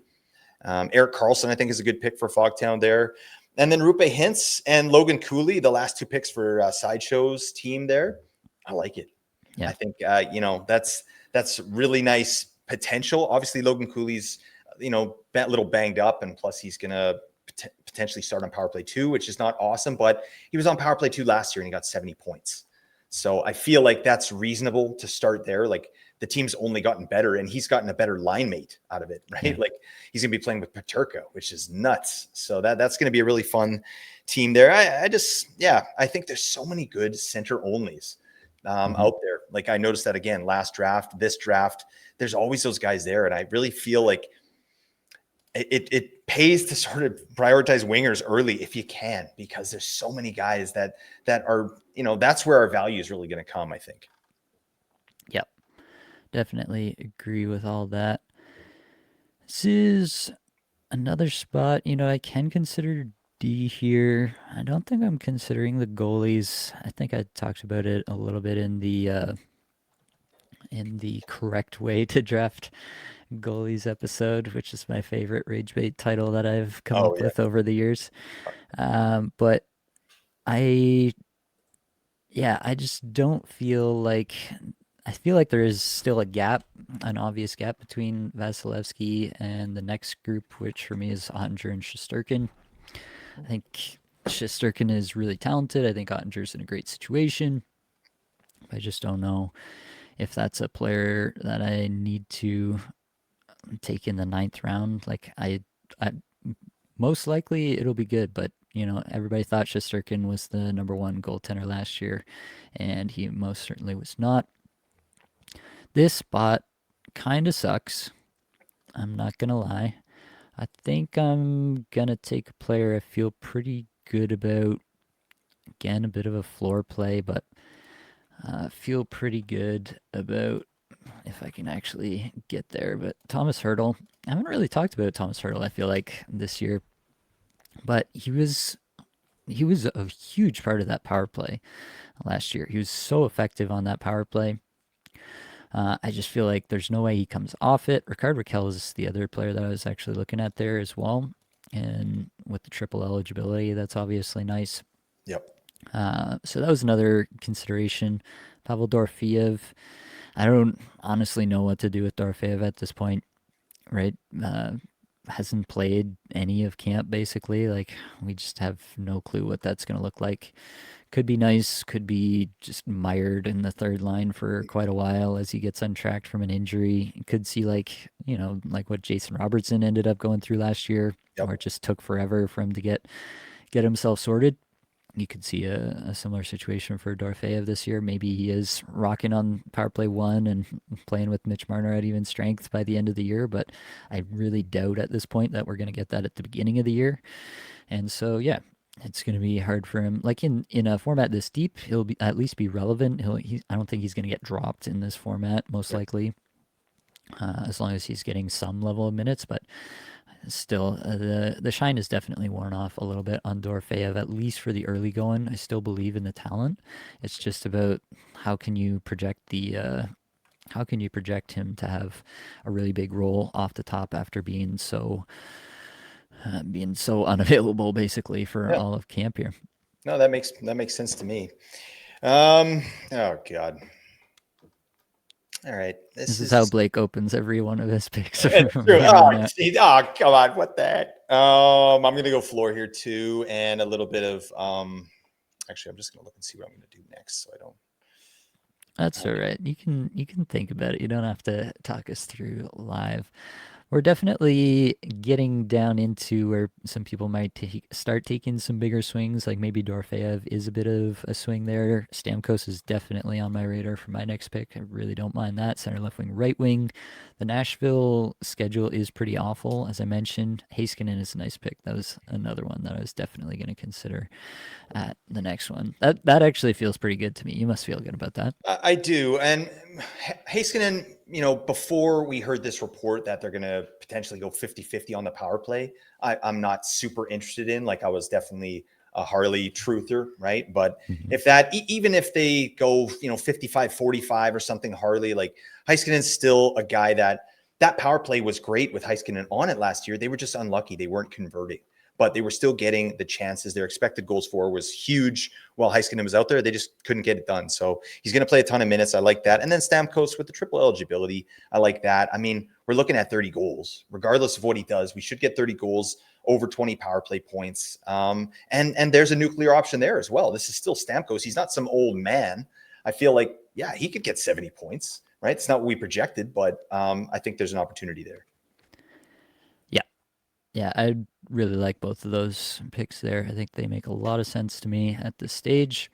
B: Eric Carlson, I think, is a good pick for Fogtown there. And then Rupe Hintz and Logan Cooley, the last two picks for Sideshow's team there. I like it.
A: Yeah.
B: I think that's really nice potential. Obviously, Logan Cooley's a little banged up, and plus he's gonna potentially start on power play 2, which is not awesome. But he was on power play 2 last year and he got 70 points. So I feel like that's reasonable to start there. Like the team's only gotten better, and he's gotten a better line mate out of it, right?
A: Yeah.
B: Like he's gonna be playing with Paterka, which is nuts. So that's gonna be a really fun team there. I think there's so many good center onlys out there. Like I noticed that again last draft, this draft. There's always those guys there, and I really feel like it pays to sort of prioritize wingers early if you can, because there's so many guys that are, that's where our value is really going to come, I think.
A: Yep. Definitely agree with all that. This is another spot, I can consider D here. I don't think I'm considering the goalies. I think I talked about it a little bit in the correct way to draft goalies episode, which is my favorite rage bait title that I've come
B: Oh
A: up
B: yeah.
A: with over the years. But I, yeah, I just don't feel like I feel like there is still a gap, an obvious gap between Vasilevsky and the next group, which for me is Ottinger and Shesterkin. I think Shesterkin is really talented. I think Ottinger's in a great situation. I just don't know if that's a player that I need to take in the ninth round. I most likely it'll be good, but everybody thought Shesterkin was the number one goaltender last year, and he most certainly was not. This spot kind of sucks. I'm not gonna lie. I think I'm gonna take a player I feel pretty good about. Again, a bit of a floor play, but feel pretty good about if I can actually get there. But Thomas Hertl, I haven't really talked about Thomas Hertl, I feel like, this year, but he was a huge part of that power play last year. He was so effective on that power play. I just feel like there's no way he comes off it. Rickard Rakell is the other player that I was actually looking at there as well. And with the triple eligibility, that's obviously nice.
B: Yep.
A: So that was another consideration. Pavel Dorofeyev. I don't honestly know what to do with Dorofeyev at this point, right? Hasn't played any of camp, basically. Like, we just have no clue what that's going to look like. Could be nice, could be just mired in the third line for quite a while as he gets untracked from an injury. Could see like what Jason Robertson ended up going through last year,
B: Yep.
A: where it just took forever for him to get himself sorted. You could see a similar situation for Dorofeyev this year. Maybe he is rocking on power play 1 and playing with Mitch Marner at even strength by the end of the year, but I really doubt at this point that we're going to get that at the beginning of the year. And so, yeah, it's going to be hard for him. Like in a format this deep, he'll be at least be relevant. I don't think he's going to get dropped in this format, most
B: Yep.
A: likely, as long as he's getting some level of minutes. But still, the shine is definitely worn off a little bit on Dorofeyev, at least for the early going. I still believe in the talent. It's just about how can you project him to have a really big role off the top after being so unavailable basically for
B: Yeah.
A: all of camp here.
B: No, that makes sense to me. Oh God. All right.
A: This is how Blake opens every one of his picks.
B: It's true. Oh, come on. What the heck? I'm going to go floor here too. And a little bit of, actually, I'm just going to look and see what I'm going to do next. So I don't.
A: That's all right. You can think about it. You don't have to talk us through live. We're definitely getting down into where some people might start taking some bigger swings, like maybe Dorofeyev is a bit of a swing there. Stamkos is definitely on my radar for my next pick. I really don't mind that. Center, left wing, right wing. The Nashville schedule is pretty awful, as I mentioned. Heiskanen is a nice pick. That was another one that I was definitely going to consider at the next one. That actually feels pretty good to me. You must feel good about that.
B: I do. And Heiskanen, before we heard this report that they're going to potentially go 50-50 on the power play, I'm not super interested in. Like, I was definitely a Harley truther, right? But if that, even if they go, 55-45 or something, Harley, like Heiskanen's still a guy that power play was great with Heiskanen on it last year. They were just unlucky. They weren't converting, but they were still getting the chances. Their expected goals for was huge while Heiskanen was out there. They just couldn't get it done. So he's going to play a ton of minutes. I like that. And then Stamkos with the triple eligibility. I like that. I mean, we're looking at 30 goals. Regardless of what he does, we should get 30 goals, over 20 power play points. And there's a nuclear option there as well. This is still Stamkos. He's not some old man. I feel like, yeah, he could get 70 points, right? It's not what we projected, but I think there's an opportunity there.
A: Yeah, I really like both of those picks there. I think they make a lot of sense to me at this stage.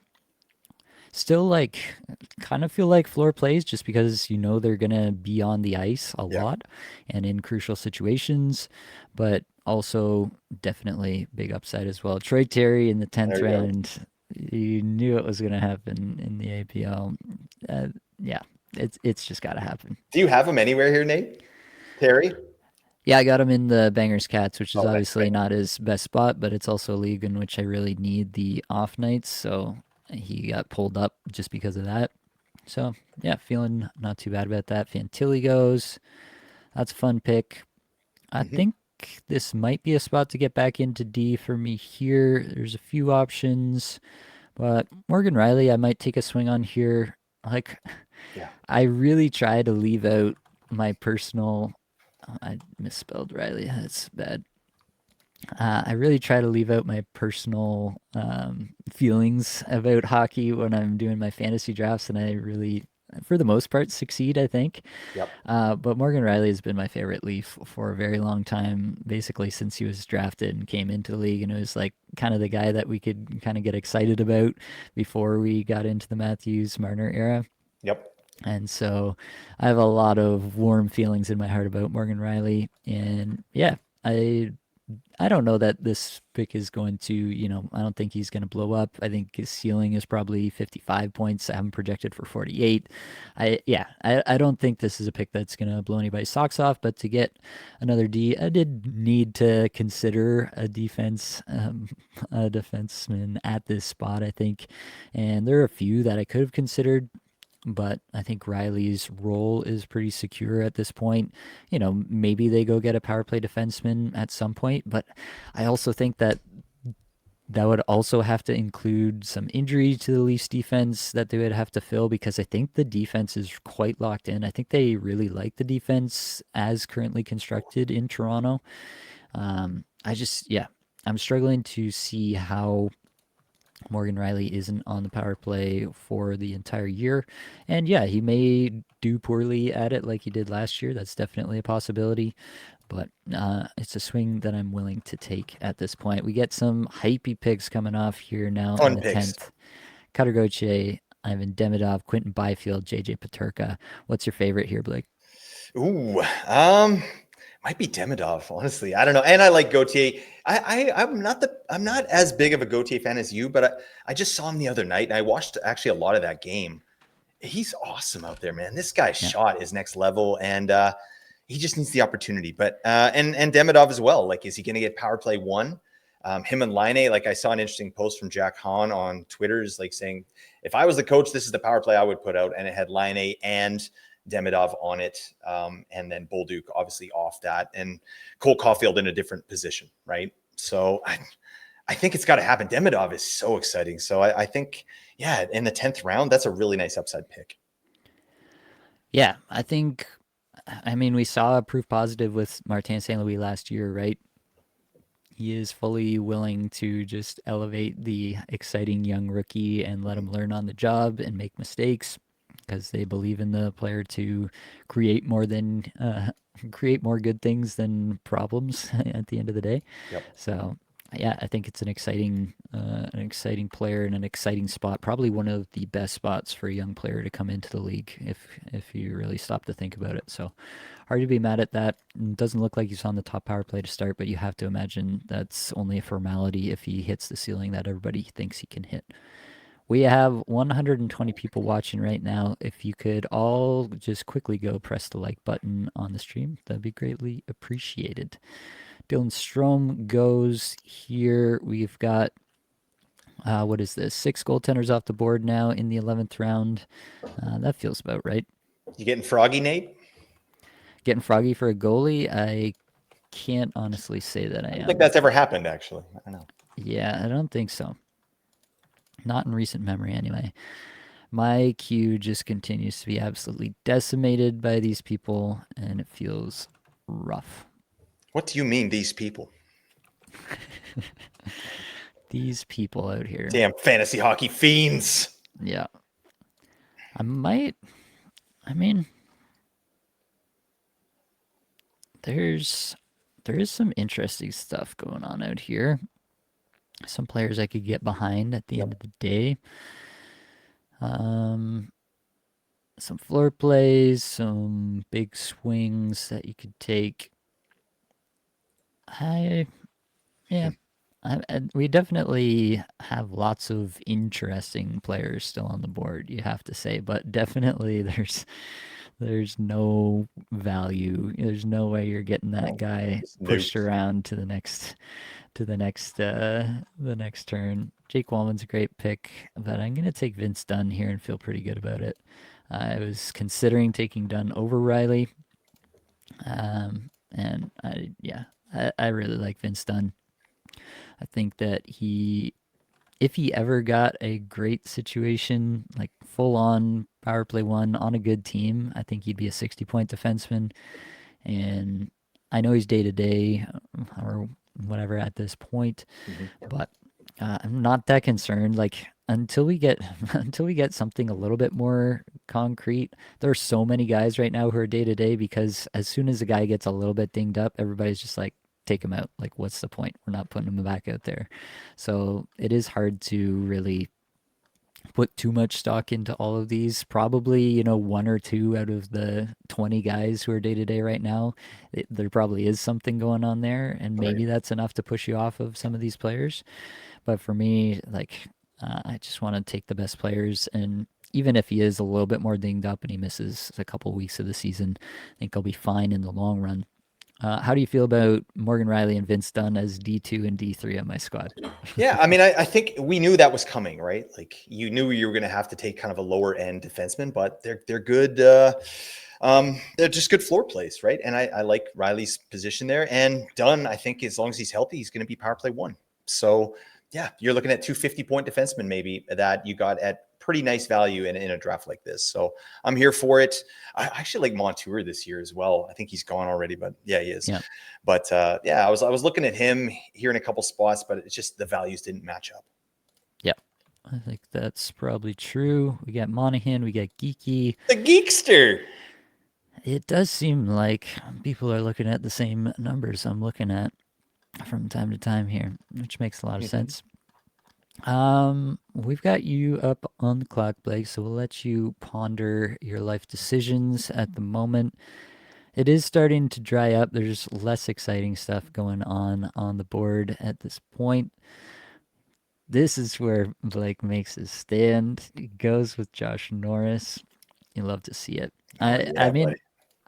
A: Still, kind of feel like floor plays just because they're going to be on the ice a lot and in crucial situations, but also definitely big upside as well. Troy Terry in the 10th round, you knew it was going to happen in the APL. Yeah, it's just got to happen.
B: Do you have him anywhere here, Nate? Terry?
A: Yeah, I got him in the Bangers Cats, which is obviously not his best spot, but it's also a league in which I really need the off nights, so he got pulled up just because of that. So, yeah, feeling not too bad about that. Fantilli goes. That's a fun pick. I think this might be a spot to get back into D for me here. There's a few options, but Morgan Rielly, I might take a swing on here. I really try to leave out my personal... I misspelled Rielly. That's bad. I really try to leave out my personal feelings about hockey when I'm doing my fantasy drafts, and I really, for the most part, succeed, I think. But Morgan Rielly has been my favorite Leaf for a very long time, basically since he was drafted and came into the league, and it was like kind of the guy that we could kind of get excited about before we got into the Matthews-Marner era. And so I have a lot of warm feelings in my heart about Morgan Rielly. And yeah, I don't know that this pick is going to, I don't think he's going to blow up. I think his ceiling is probably 55 points. I have him projected for 48. I don't think this is a pick that's going to blow anybody's socks off, but to get another D, I did need to consider a defenseman at this spot, I think. And there are a few that I could have considered, but I think Rielly's role is pretty secure at this point. Maybe they go get a power play defenseman at some point, but I also think that would also have to include some injury to the Leafs defense that they would have to fill, because I think the defense is quite locked in. I think they really like the defense as currently constructed in Toronto. I'm struggling to see how Morgan Rielly isn't on the power play for the entire year. And yeah, he may do poorly at it like he did last year. That's definitely a possibility. But it's a swing that I'm willing to take at this point. We get some hypey picks coming off here now in the 10th. Cutter Gauthier, Ivan Demidov, Quentin Byfield, JJ Peterka. What's your favorite here, Blake?
B: Ooh, might be Demidov, honestly. I don't know. And I like Gauthier. I'm not as big of a Gauthier fan as you, but I just saw him the other night and I watched actually a lot of that game. He's awesome out there, man. This guy's shot is next level, and he just needs the opportunity. But and Demidov as well. Like, is he going to get power play one? Him and Laine, like I saw an interesting post from Jack Hahn on Twitter, is like saying, if I was the coach, this is the power play I would put out, and it had Laine and Demidov on it, and then Bolduc obviously off that, and Cole Caulfield in a different position, right? So I think it's got to happen. Demidov is so exciting. So I think, yeah, in the 10th round, that's a really nice upside pick.
A: Yeah, I mean, we saw a proof positive with Martin St. Louis last year, right? He is fully willing to just elevate the exciting young rookie and let him learn on the job and make mistakes because they believe in the player to create more than create more good things than problems at the end of the day.
B: Yep.
A: So yeah, I think it's an exciting player in an exciting spot. Probably one of the best spots for a young player to come into the league if you really stop to think about it. So hard to be mad at that. It doesn't look like he's on the top power play to start, but you have to imagine that's only a formality if he hits the ceiling that everybody thinks he can hit. We have 120 people watching right now. If you could all just quickly go press the like button on the stream, that'd be greatly appreciated. Dylan Strom goes here. We've got, what is this? 6 goaltenders off the board now in the 11th round. That feels about right.
B: You getting froggy, Nate?
A: Getting froggy for a goalie? I can't honestly say that I
B: I don't think
A: am.
B: that's ever happened, actually. I don't know.
A: Yeah, I don't think so. Not in recent memory, anyway. My queue just continues to be absolutely decimated by these people, and it feels rough.
B: What do you mean, these people?
A: These people out here.
B: Damn fantasy hockey fiends.
A: Yeah. I mean, there's there is some interesting stuff going on out here. Some players I could get behind at the end of the day. Some floor plays, some big swings that you could take. I yeah, we definitely have lots of interesting players still on the board, you have to say, but definitely there's no value. There's no way you're getting that guy pushed around to the next turn. Jake Wallman's a great pick, but I'm gonna take Vince Dunn here and feel pretty good about it. I was considering taking Dunn over Rielly, and I really like Vince Dunn. I think that if he ever got a great situation, like full on power play one on a good team, I think he'd be a 60-point defenseman. And I know he's day to day or whatever at this point, but I'm not that concerned. Like until we get until we get something a little bit more concrete, there are so many guys right now who are day to day because as soon as a guy gets a little bit dinged up, everybody's just like, take him out. Like, what's the point? We're not putting him back out there. So it is hard to really put too much stock into all of these. Probably, one or two out of the 20 guys who are day to day right now, there probably is something going on there, and maybe that's enough to push you off of some of these players. But for me, like, I just want to take the best players, and even if he is a little bit more dinged up and he misses a couple weeks of the season, I think I'll be fine in the long run. How do you feel about Morgan Rielly and Vince Dunn as D2 and D3 on my squad?
B: Yeah, I mean, I think we knew that was coming, right? Like you knew you were going to have to take kind of a lower end defenseman, but they're good. They're just good floor plays, right? And I like Rielly's position there. And Dunn, I think as long as he's healthy, he's going to be power play one. So yeah, you're looking at 250-point defensemen maybe that you got at pretty nice value in a draft like this. So I'm here for it. I actually like Montour this year as well. I think he's gone already, but yeah, he is.
A: Yeah.
B: But yeah, I was looking at him here in a couple spots, but it's just the values didn't match up.
A: Yeah, I think that's probably true. We got Monahan, we got Geeky.
B: The Geekster.
A: It does seem like people are looking at the same numbers I'm looking at from time to time here, which makes a lot of sense. We've got you up on the clock, Blake, so we'll let you ponder your life decisions at the moment. It is starting to dry up. There's less exciting stuff going on the board at this point. This is where Blake makes his stand. He goes with Josh Norris. You love to see it. I mean, buddy.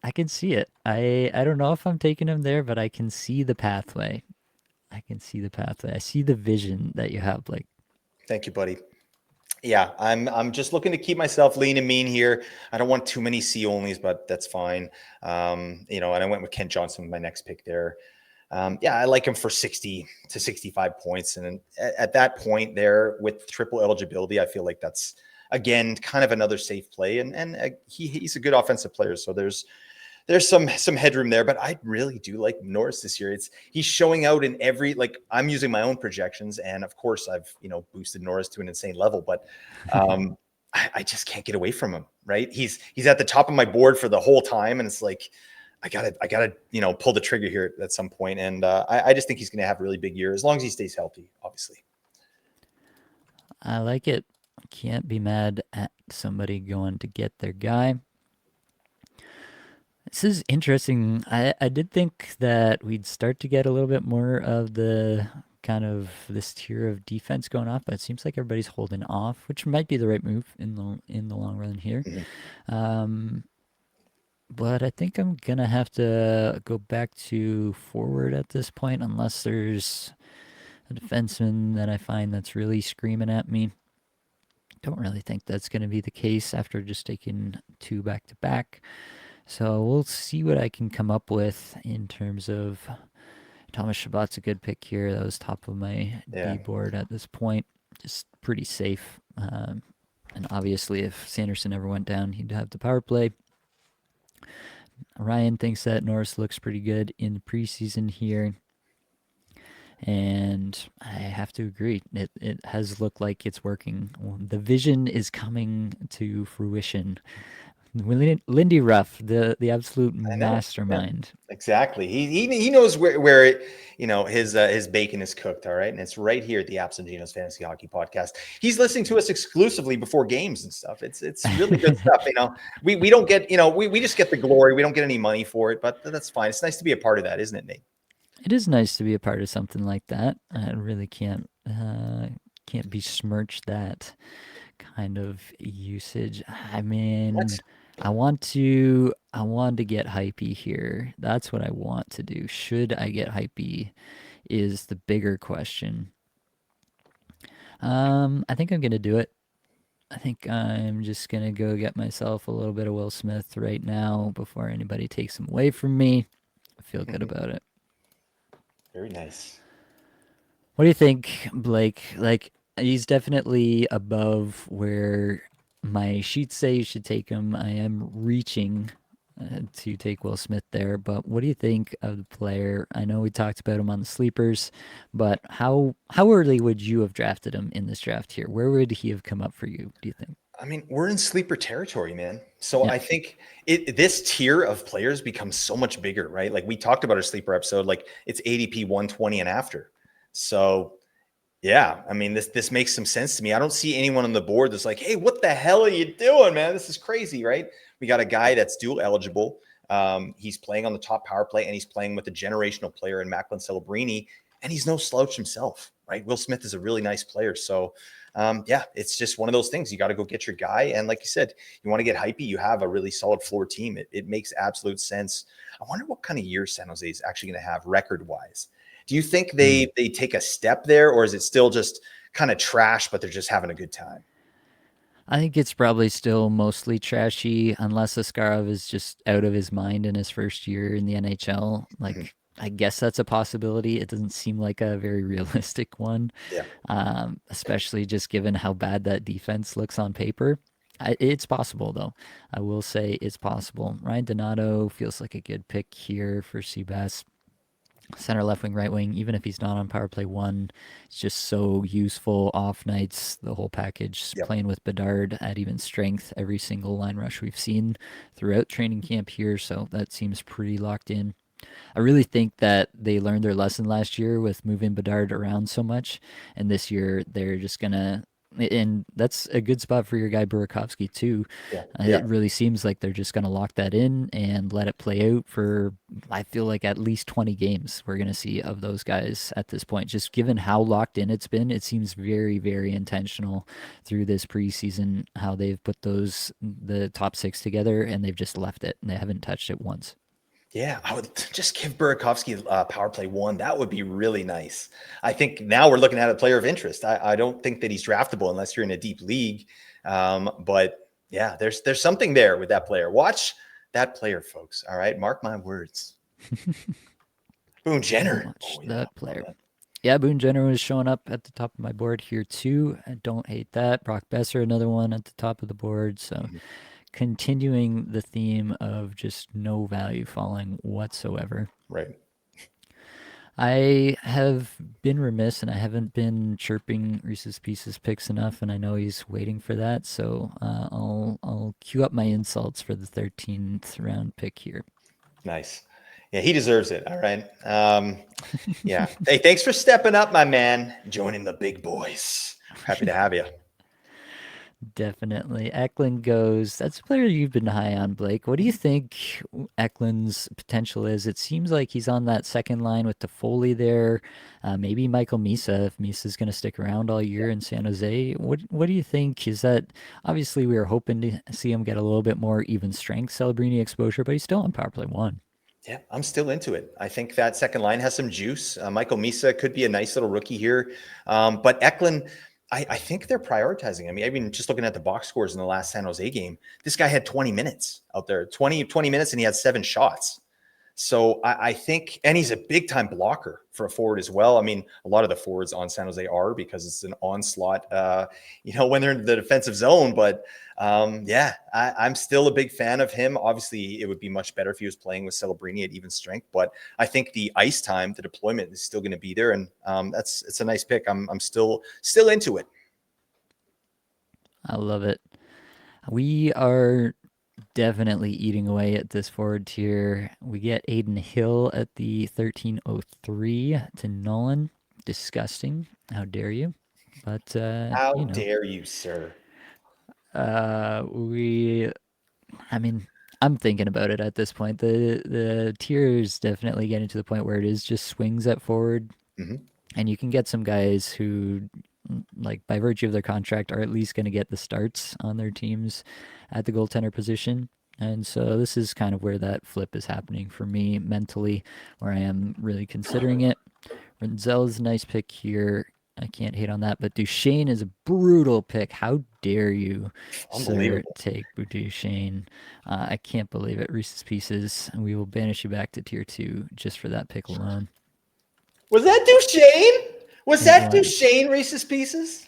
A: I can see it. I don't know if I'm taking him there, but I can see the pathway. I can see the pathway. I see the vision that you have, Blake.
B: Thank you, buddy. Yeah, I'm just looking to keep myself lean and mean here. I don't want too many C onlys, but that's fine. And I went with Kent Johnson with my next pick there. Yeah, I like him for 60 to 65 points. And at that point there with triple eligibility, I feel like that's again, kind of another safe play. And he's a good offensive player. So there's some headroom there, but I really do like Norris this year. He's showing out in every, like, I'm using my own projections, and of course I've boosted Norris to an insane level, but I just can't get away from him. Right? He's at the top of my board for the whole time, and it's like I gotta pull the trigger here at some point, and I just think he's going to have a really big year as long as he stays healthy, obviously.
A: I like it. Can't be mad at somebody going to get their guy. This is interesting. I did think that we'd start to get a little bit more of the kind of this tier of defense going off, but it seems like everybody's holding off, which might be the right move in the long run here. But I think I'm gonna have to go back to forward at this point, unless there's a defenseman that I find that's really screaming at me. Don't really think that's gonna be the case after just taking 2 back to back. So we'll see what I can come up with in terms of Thomas Chabot's a good pick here. That was top of my D board at this point. Just pretty safe. And obviously, if Sanderson ever went down, he'd have the power play. Ryan thinks that Norris looks pretty good in the preseason here. And I have to agree. It has looked like it's working. The vision is coming to fruition. Lindy Ruff, the absolute mastermind.
B: Yeah, exactly. He knows where his bacon is cooked. All right, and it's right here at the Apples Ginos Fantasy Hockey Podcast. He's listening to us exclusively before games and stuff. It's really good stuff. We don't get we just get the glory. We don't get any money for it, but that's fine. It's nice to be a part of that, isn't it, Nate?
A: It is nice to be a part of something like that. I really can't besmirch that kind of usage. I mean, I want to get hypey here. That's what I want to do. Should I get hypey is the bigger question. I think I'm gonna do it. I think I'm just gonna go get myself a little bit of Will Smith right now before anybody takes him away from me. I feel good about it.
B: Very nice.
A: What do you think, Blake? Like, he's definitely above where my sheets say you should take him. I am reaching to take Will Smith there, but what do you think of the player? I know we talked about him on the sleepers, but how early would you have drafted him in this draft here? Where would he have come up for you, do you think?
B: I mean, we're in sleeper territory, man. So I think this tier of players becomes so much bigger, right? Like we talked about our sleeper episode, like it's ADP 120 and after. So yeah, I mean, this makes some sense to me. I don't see anyone on the board that's like, hey, what the hell are you doing, man? This is crazy, right? We got a guy that's dual eligible. He's playing on the top power play, and he's playing with a generational player in Macklin Celebrini, and he's no slouch himself, right? Will Smith is a really nice player. So it's just one of those things. You got to go get your guy. And like you said, you want to get hypey. You have a really solid floor team. It makes absolute sense. I wonder what kind of year San Jose is actually going to have record-wise. Do you think they take a step there, or is it still just kind of trash, but they're just having a good time?
A: I think it's probably still mostly trashy, unless Askarov is just out of his mind in his first year in the NHL. Like, I guess that's a possibility. It doesn't seem like a very realistic one, especially just given how bad that defense looks on paper. It's possible, though. I will say it's possible. Ryan Donato feels like a good pick here for Seabass. Center, left wing, right wing, even if he's not on power play 1, it's just so useful. Off nights, the whole package. Playing with Bedard at even strength, every single line rush we've seen throughout training camp here, so that seems pretty locked in. I really think that they learned their lesson last year with moving Bedard around so much, and this year they're just gonna. And that's a good spot for your guy Burakovsky too. It really seems like they're just going to lock that in and let it play out for, I feel like, at least 20 games we're going to see of those guys at this point. Just given how locked in it's been, it seems very, very intentional through this preseason how they've put the top 6 together, and they've just left it and they haven't touched it once.
B: Yeah, I would just give Burakovsky power play 1. That would be really nice. I think now we're looking at a player of interest. I don't think that he's draftable unless you're in a deep league. But yeah, there's something there with that player. Watch that player, folks. All right, mark my words. Boone Jenner.
A: Watch that player. Yeah, Boone Jenner was showing up at the top of my board here too. I don't hate that. Brock Besser, another one at the top of the board. So
B: Mhm.
A: continuing the theme of just no value falling whatsoever.
B: Right.
A: I have been remiss and I haven't been chirping Reese's Pieces picks enough, and I know he's waiting for that. So I'll queue up my insults for the 13th round pick here.
B: Nice. Yeah, he deserves it. All right. Yeah. Hey, thanks for stepping up, my man. Joining the big boys. Happy to have you.
A: Definitely. Eklund goes. That's a player you've been high on, Blake. What do you think Eklund's potential is? It seems like he's on that second line with Toffoli there. Maybe Michael Misa, if Misa's going to stick around all year in San Jose. What do you think? Is that obviously we were hoping to see him get a little bit more even strength Celebrini exposure, but he's still on power play one.
B: Yeah, I'm still into it. I think that second line has some juice. Michael Misa could be a nice little rookie here. But Eklund, I think they're prioritizing. I mean, just looking at the box scores in the last San Jose game, this guy had 20 minutes out there, 20 minutes, and he had 7 shots. So I think, and he's a big time blocker for a forward as well. I mean, a lot of the forwards on San Jose are because it's an onslaught, when they're in the defensive zone. But yeah, I'm still a big fan of him. Obviously, it would be much better if he was playing with Celebrini at even strength. But I think the ice time, the deployment is still going to be there, and it's a nice pick. I'm still into it.
A: I love it. We are definitely eating away at this forward tier. We get Aiden Hill at the 1303 to Nolan. Disgusting. How dare you? But
B: How dare you, sir?
A: we I mean, I'm thinking about it at this point. The tier is definitely getting to the point where it is just swings at forward,
B: Mm-hmm.
A: and you can get some guys who, like by virtue of their contract, are at least going to get the starts on their teams at the goaltender position. And so this is kind of where that flip is happening for me mentally, where I am really considering it. Renzel's a nice pick here. I can't hate on that, but Duchesne is a brutal pick. How dare you, sir,
B: Unbelievable.
A: take Duchesne? I can't believe it. Reese's Pieces, and we will banish you back to tier 2 just for that pick alone.
B: Was that Duchesne? Was
A: It
B: that
A: was.
B: Duchesne, Reese's Pieces?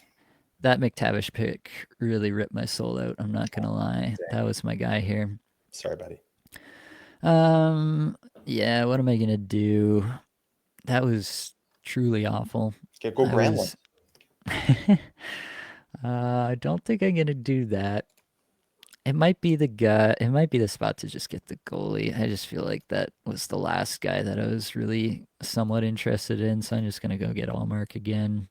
A: That McTavish pick really ripped my soul out. I'm not gonna lie.
B: Dang.
A: That was my guy here.
B: Sorry, buddy.
A: Yeah. What am I gonna do? That was truly awful.
B: Okay, go
A: I
B: Granlund.
A: was. I don't think I'm gonna do that. It might be the guy. It might be the spot to just get the goalie. I just feel like that was the last guy that I was really somewhat interested in, so I'm just gonna go get Ullmark again.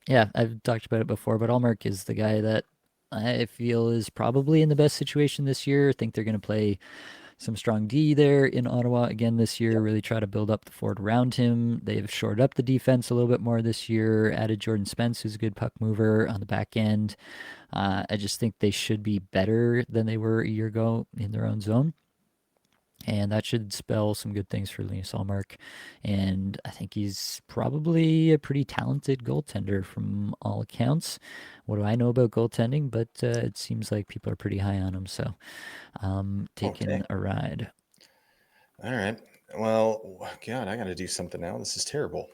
A: Yeah, I've talked about it before, but Ullmark is the guy that I feel is probably in the best situation this year. I think they're going to play some strong D there in Ottawa again this year, really try to build up the forward around him. They've shored up the defense a little bit more this year, added Jordan Spence, who's a good puck mover on the back end. I just think they should be better than they were a year ago in their own zone. And that should spell some good things for Linus Ullmark. And I think he's probably a pretty talented goaltender from all accounts. What do I know about goaltending? But it seems like people are pretty high on him. So taking a ride.
B: All right. Well, God, I got to do something now. This is terrible.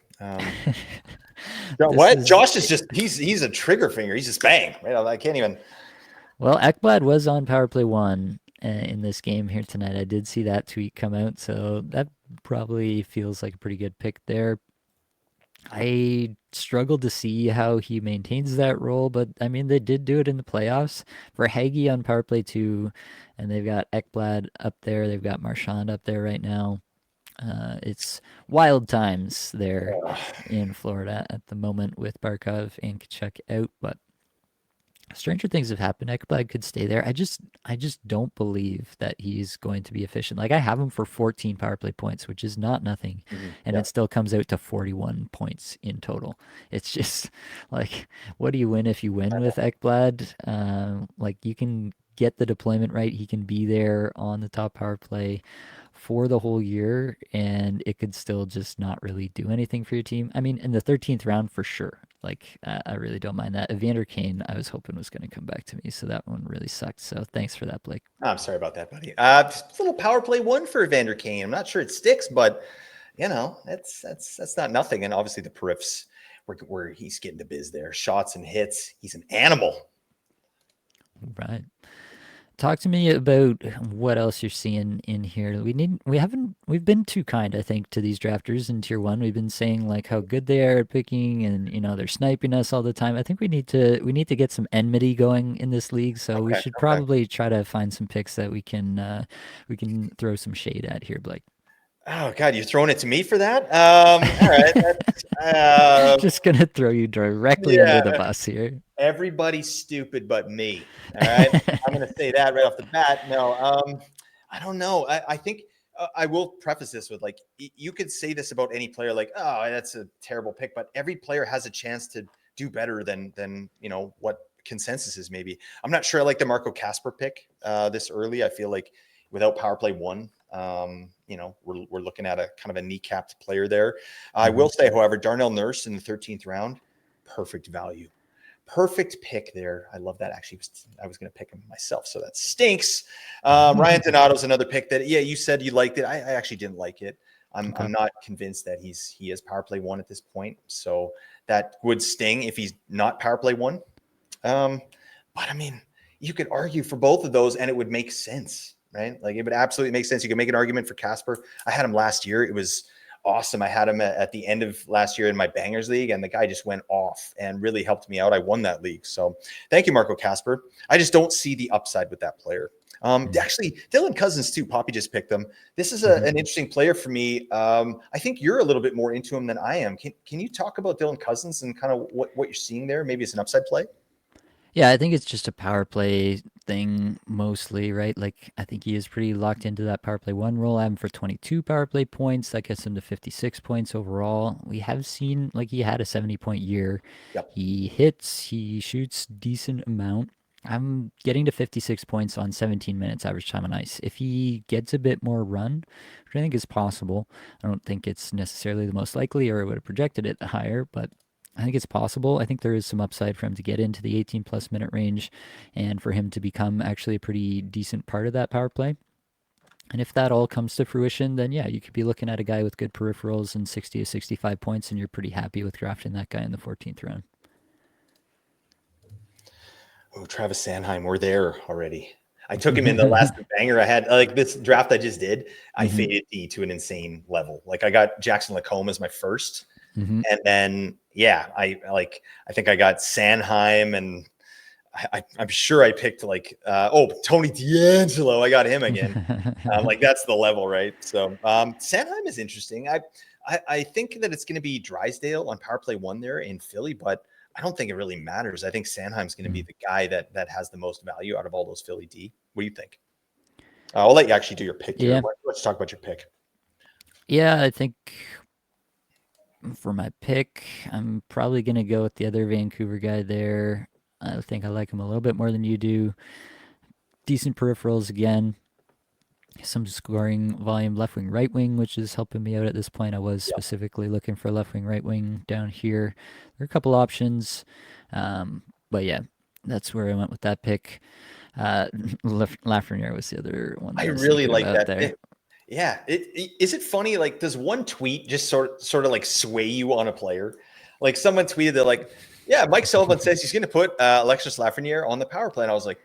B: What? Josh is just he's a trigger finger. He's just bang. Right? I can't even.
A: Well, Ekblad was on power play one in this game here tonight. I did see that tweet come out, so that probably feels like a pretty good pick there. I struggled to see how he maintains that role, but I mean, they did do it in the playoffs for Hegel on power play 2, and they've got Ekblad up there. They've got Marchand up there right now. It's wild times there in Florida at the moment with Barkov and Tkachuk out, but stranger things have happened. Ekblad could stay there. I just don't believe that he's going to be efficient. Like I have him for 14 power play points, which is not nothing, and
B: Yeah.
A: it still comes out to 41 points in total. It's just like, what do you win if you win with Ekblad? Like you can get the deployment right. He can be there on the top power play for the whole year, and it could still just not really do anything for your team. I mean, in the 13th round for sure. Like, I really don't mind that. Evander Kane, I was hoping was going to come back to me, so that one really sucked. So thanks for that, Blake.
B: I'm sorry about that, buddy. Just a little power play one for Evander Kane. I'm not sure it sticks, but that's not nothing. And obviously the periffs where he's getting the biz there, shots and hits. He's an animal.
A: Right. Talk to me about what else you're seeing in here. We've been too kind, I think, to these drafters in tier one. We've been saying like how good they are at picking and they're sniping us all the time. I think we need to get some enmity going in this league. So we should probably try to find some picks that we can throw some shade at here, Blake.
B: Oh God, you're throwing it to me for that? All right.
A: Just gonna throw you directly under the bus here.
B: Everybody's stupid but me. All right. I'm going to say that right off the bat. No, I don't know. I think I will preface this with like, you could say this about any player, like, oh, that's a terrible pick, but every player has a chance to do better than what consensus is. Maybe I'm not sure. I like the Marco Kasper pick this early. I feel like without power play one, we're looking at a kind of a kneecapped player there. I will say, however, Darnell Nurse in the 13th round, perfect value. Perfect pick there. I love that. Actually, I was going to pick him myself, so that stinks. Ryan Donato's another pick that, you said you liked it. I actually didn't like it. I'm not convinced that he is power play one at this point. So that would sting if he's not power play one. But I mean, you could argue for both of those and it would make sense, right? Like it would absolutely make sense. You could make an argument for Kasper. I had him last year. It was awesome. I had him at the end of last year in my Bangers League, and the guy just went off and really helped me out. I won that league. So thank you, Marco Kasper. I just don't see the upside with that player. Actually, Dylan Cousins too. Poppy just picked them. This is an interesting player for me. I think you're a little bit more into him than I am. Can you talk about Dylan Cousins and kind of what you're seeing there? Maybe it's an upside play.
A: Yeah, I think it's just a power play thing mostly, right? Like, I think he is pretty locked into that power play one role. I have him for 22 power play points. That gets him to 56 points overall. We have seen, like, he had a 70-point year.
B: Yep.
A: He hits, he shoots decent amount. I'm getting to 56 points on 17 minutes average time on ice. If he gets a bit more run, which I think is possible, I don't think it's necessarily the most likely, or I would have projected it higher, but I think it's possible. I think there is some upside for him to get into the 18 plus minute range and for him to become actually a pretty decent part of that power play. And if that all comes to fruition, then yeah, you could be looking at a guy with good peripherals and 60 to 65 points, and you're pretty happy with drafting that guy in the 14th round.
B: Oh, Travis Sanheim, we're there already. I took him in the last banger I had. Like this draft I just did, I faded D to an insane level. Like I got Jackson LaCombe as my first. And then, I think I got Sanheim, and I'm sure I picked like, Tony D'Angelo. I got him again. Like that's the level, right? So Sanheim is interesting. I think that it's going to be Drysdale on power play one there in Philly, but I don't think it really matters. I think Sanheim's going to be the guy that has the most value out of all those Philly D. What do you think? I'll let you actually do your pick here. Let's talk about your pick.
A: Yeah, I think for my pick, I'm probably going to go with the other Vancouver guy there. I think I like him a little bit more than you do. Decent peripherals again. Some scoring volume left wing, right wing, which is helping me out at this point. I was specifically looking for left wing, right wing down here. There are a couple options. But yeah, that's where I went with that pick. Lafreniere was the other one.
B: I really like that there. Yeah. Is it funny? Like, does one tweet just sort of like sway you on a player? Like someone tweeted that like, yeah, Mike Sullivan says he's going to put Alexis Lafreniere on the power play. And I was like,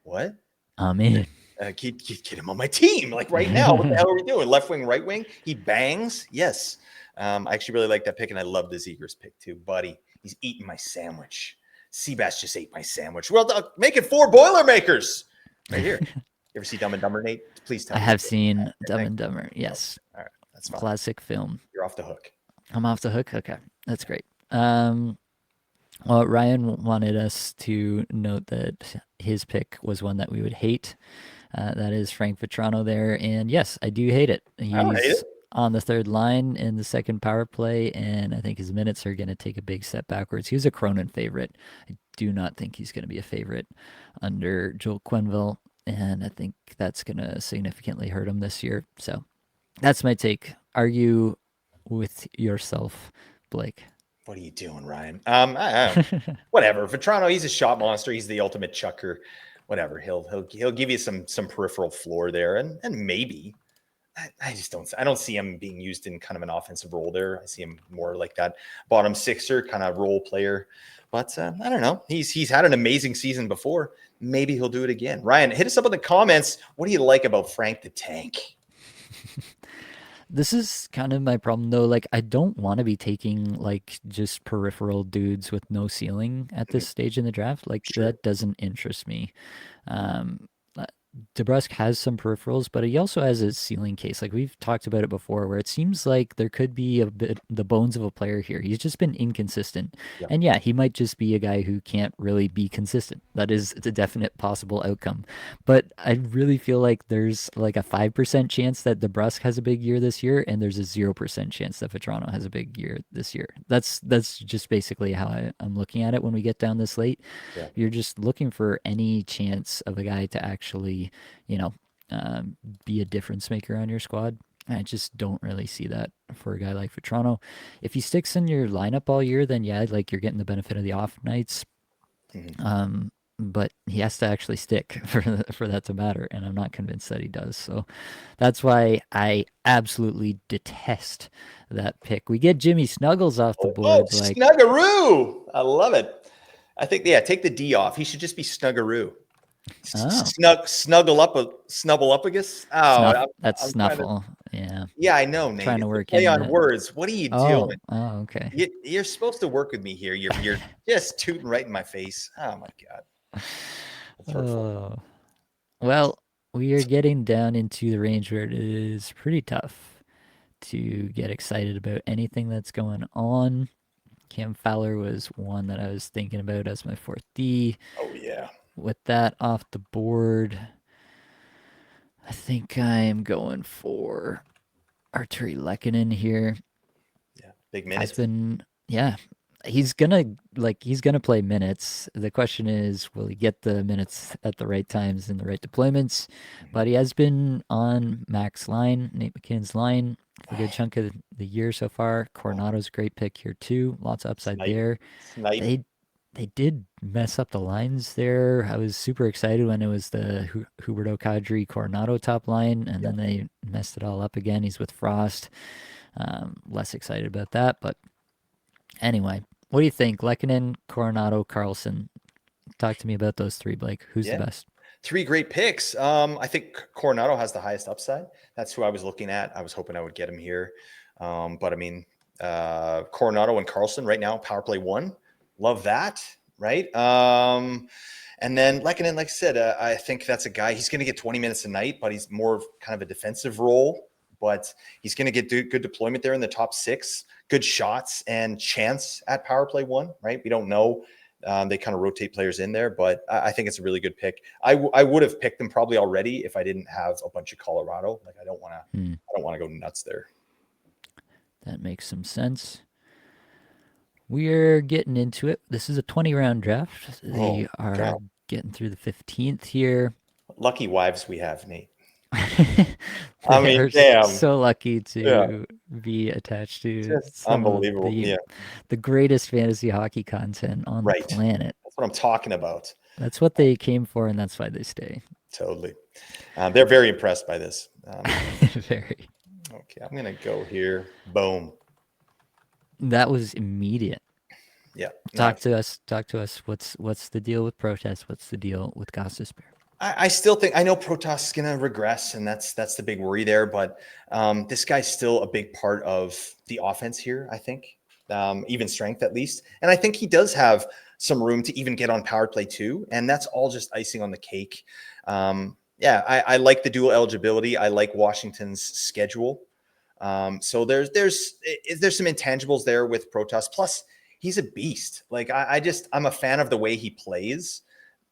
B: what?
A: Man.
B: Get him on my team. Like right now, what the hell are we doing? Left wing, right wing. He bangs. Yes. I actually really like that pick. And I love the Zegers pick too, buddy. He's eating my sandwich. Seabass just ate my sandwich. Well, make it 4 Boilermakers right here. You ever see Dumb and Dumber, Nate? Please tell me.
A: I have seen Dumb and Dumber. Yes.
B: All right. That's fine.
A: Classic film.
B: You're off the hook.
A: I'm off the hook? Okay. That's great. Well, Ryan wanted us to note that his pick was one that we would hate. That is Frank Vetrano there. And yes, I do hate it. He's on the third line in the second power play, and I think his minutes are going to take a big step backwards. He was a Cronin favorite. I do not think he's going to be a favorite under Joel Quenneville, and I think that's going to significantly hurt him this year. So that's my take. Argue with yourself, Blake.
B: What are you doing, Ryan? Whatever. Vetrano, he's a shot monster. He's the ultimate chucker. Whatever. He'll give you some peripheral floor there, and maybe I just don't. I don't see him being used in kind of an offensive role there. I see him more like that bottom sixer kind of role player. But I don't know. He's had an amazing season before. Maybe he'll do it again. Ryan, hit us up in the comments. What do you like about Frank the Tank?
A: This is kind of my problem though. Like, I don't want to be taking like just peripheral dudes with no ceiling at this stage in the draft. Like,
B: Sure.
A: that doesn't interest me. Um, DeBrusque has some peripherals, but he also has a ceiling case. Like, we've talked about it before, where it seems like there could be a bit the bones of a player here. He's just been inconsistent.
B: Yeah.
A: And yeah, he might just be a guy who can't really be consistent. That is a definite possible outcome. But I really feel like there's like a 5% chance that DeBrusque has a big year this year, and there's a 0% chance that Vetrano has a big year this year. That's just basically how I'm looking at it when we get down this late.
B: Yeah.
A: You're just looking for any chance of a guy to actually, you know, be a difference maker on your squad. I just don't really see that for a guy like Vetrano. If he sticks in your lineup all year, then yeah, like you're getting the benefit of the off nights. But he has to actually stick for that to matter, and I'm not convinced that he does. So that's why I absolutely detest that pick. We get Jimmy Snuggles off the
B: Oh,
A: board, like,
B: Snuggaroo. I love it. I think, yeah, take the D off. He should just be Snuggaroo.
A: oh,
B: Snuggle up, I guess. Oh,
A: snuff. That's
B: I'm trying to.
A: snuffle. Yeah,
B: Yeah, I know, Nate.
A: trying to
B: It's a
A: work
B: play
A: in
B: on
A: that.
B: words. What are you doing?
A: Oh, okay.
B: You're supposed to work with me here. You're just tooting right in my face. Oh my god, that's hurtful.
A: Oh, well, we are getting down into the range where it is pretty tough to get excited about anything that's going on. Cam Fowler was one that I was thinking about as my fourth D.
B: Oh yeah,
A: With that off the board, I think I am going for Arturi Lehkonen here.
B: yeah, big
A: Guy's
B: minutes.
A: been, yeah, he's gonna play minutes. The question is, will he get the minutes at the right times and the right deployments? But he has been on Mac's line, Nate McKinnon's line, for a good chunk of the year so far.
B: Oh,
A: Coronado's a great pick here too. Lots of upside
B: snipe,
A: there.
B: snipe.
A: They did mess up the lines there. I was super excited when it was the Huberto Kadri Coronado top line, and
B: Yeah.
A: then they messed it all up again. He's with Frost. Less excited about that, but anyway, what do you think? Lehkonen, Coronado, Carlson. Talk to me about those three, Blake. Who's the
B: Yeah.
A: best?
B: Three great picks. I think Coronado has the highest upside. That's who I was looking at. I was hoping I would get him here. But I mean, Coronado and Carlson right now, power play one. Love that. Right. And then Lehkonen, like I said, I think that's a guy, he's going to get 20 minutes a night, but he's more of kind of a defensive role. But he's going to get good deployment there in the top six, good shots and chance at power play one. Right. We don't know. They kind of rotate players in there, but I think it's a really good pick. I would have picked them probably already if I didn't have a bunch of Colorado. Like I don't want to go nuts there.
A: That makes some sense. We're getting into it. This is a 20 round draft.
B: Oh,
A: They are
B: God.
A: getting through the 15th here.
B: Lucky wives we have, Nate. I
A: They
B: mean,
A: are
B: damn.
A: so lucky
B: Yeah.
A: to be attached to
B: Just
A: some of
B: unbelievable. Yeah.
A: the greatest fantasy hockey content on the
B: Right.
A: planet.
B: That's what I'm talking about.
A: That's what they came for, and that's why they stay.
B: Totally. They're very impressed by this.
A: Very.
B: Okay. I'm going to go here. Boom.
A: That was immediate.
B: Yeah.
A: Talk to us. Talk to us. What's the deal with protests? What's the deal with Gostisbehere?
B: I still think, I know Protas is going to regress, and that's the big worry there. But this guy's still a big part of the offense here, I think, even strength at least. And I think he does have some room to even get on power play too. And that's all just icing on the cake. Yeah, I like the dual eligibility. I like Washington's schedule. So there's some intangibles there with Protas. Plus, he's a beast. Like I'm a fan of the way he plays.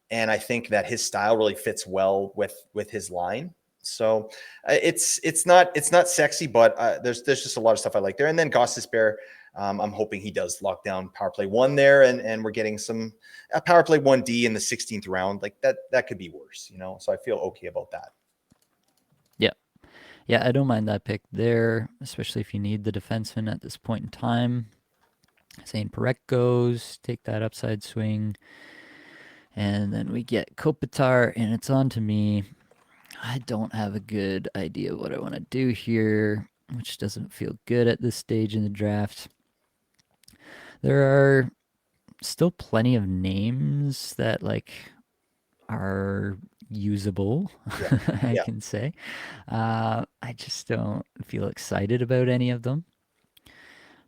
B: And I think that his style really fits well with his line. So it's not sexy, but there's just a lot of stuff I like there. And then Gostisbehere, I'm hoping he does lock down power play one there, and we're getting some power play 1D in the 16th round. Like that could be worse, you know. So I feel okay about that.
A: Yeah. Yeah, I don't mind that pick there, especially if you need the defenseman at this point in time. Zane Parekh goes, take that upside swing. And then we get Kopitar, and it's on to me. I don't have a good idea what I want to do here, which doesn't feel good at this stage in the draft. There are still plenty of names that like are usable,
B: Yeah.
A: I
B: Yeah.
A: can say. I just don't feel excited about any of them.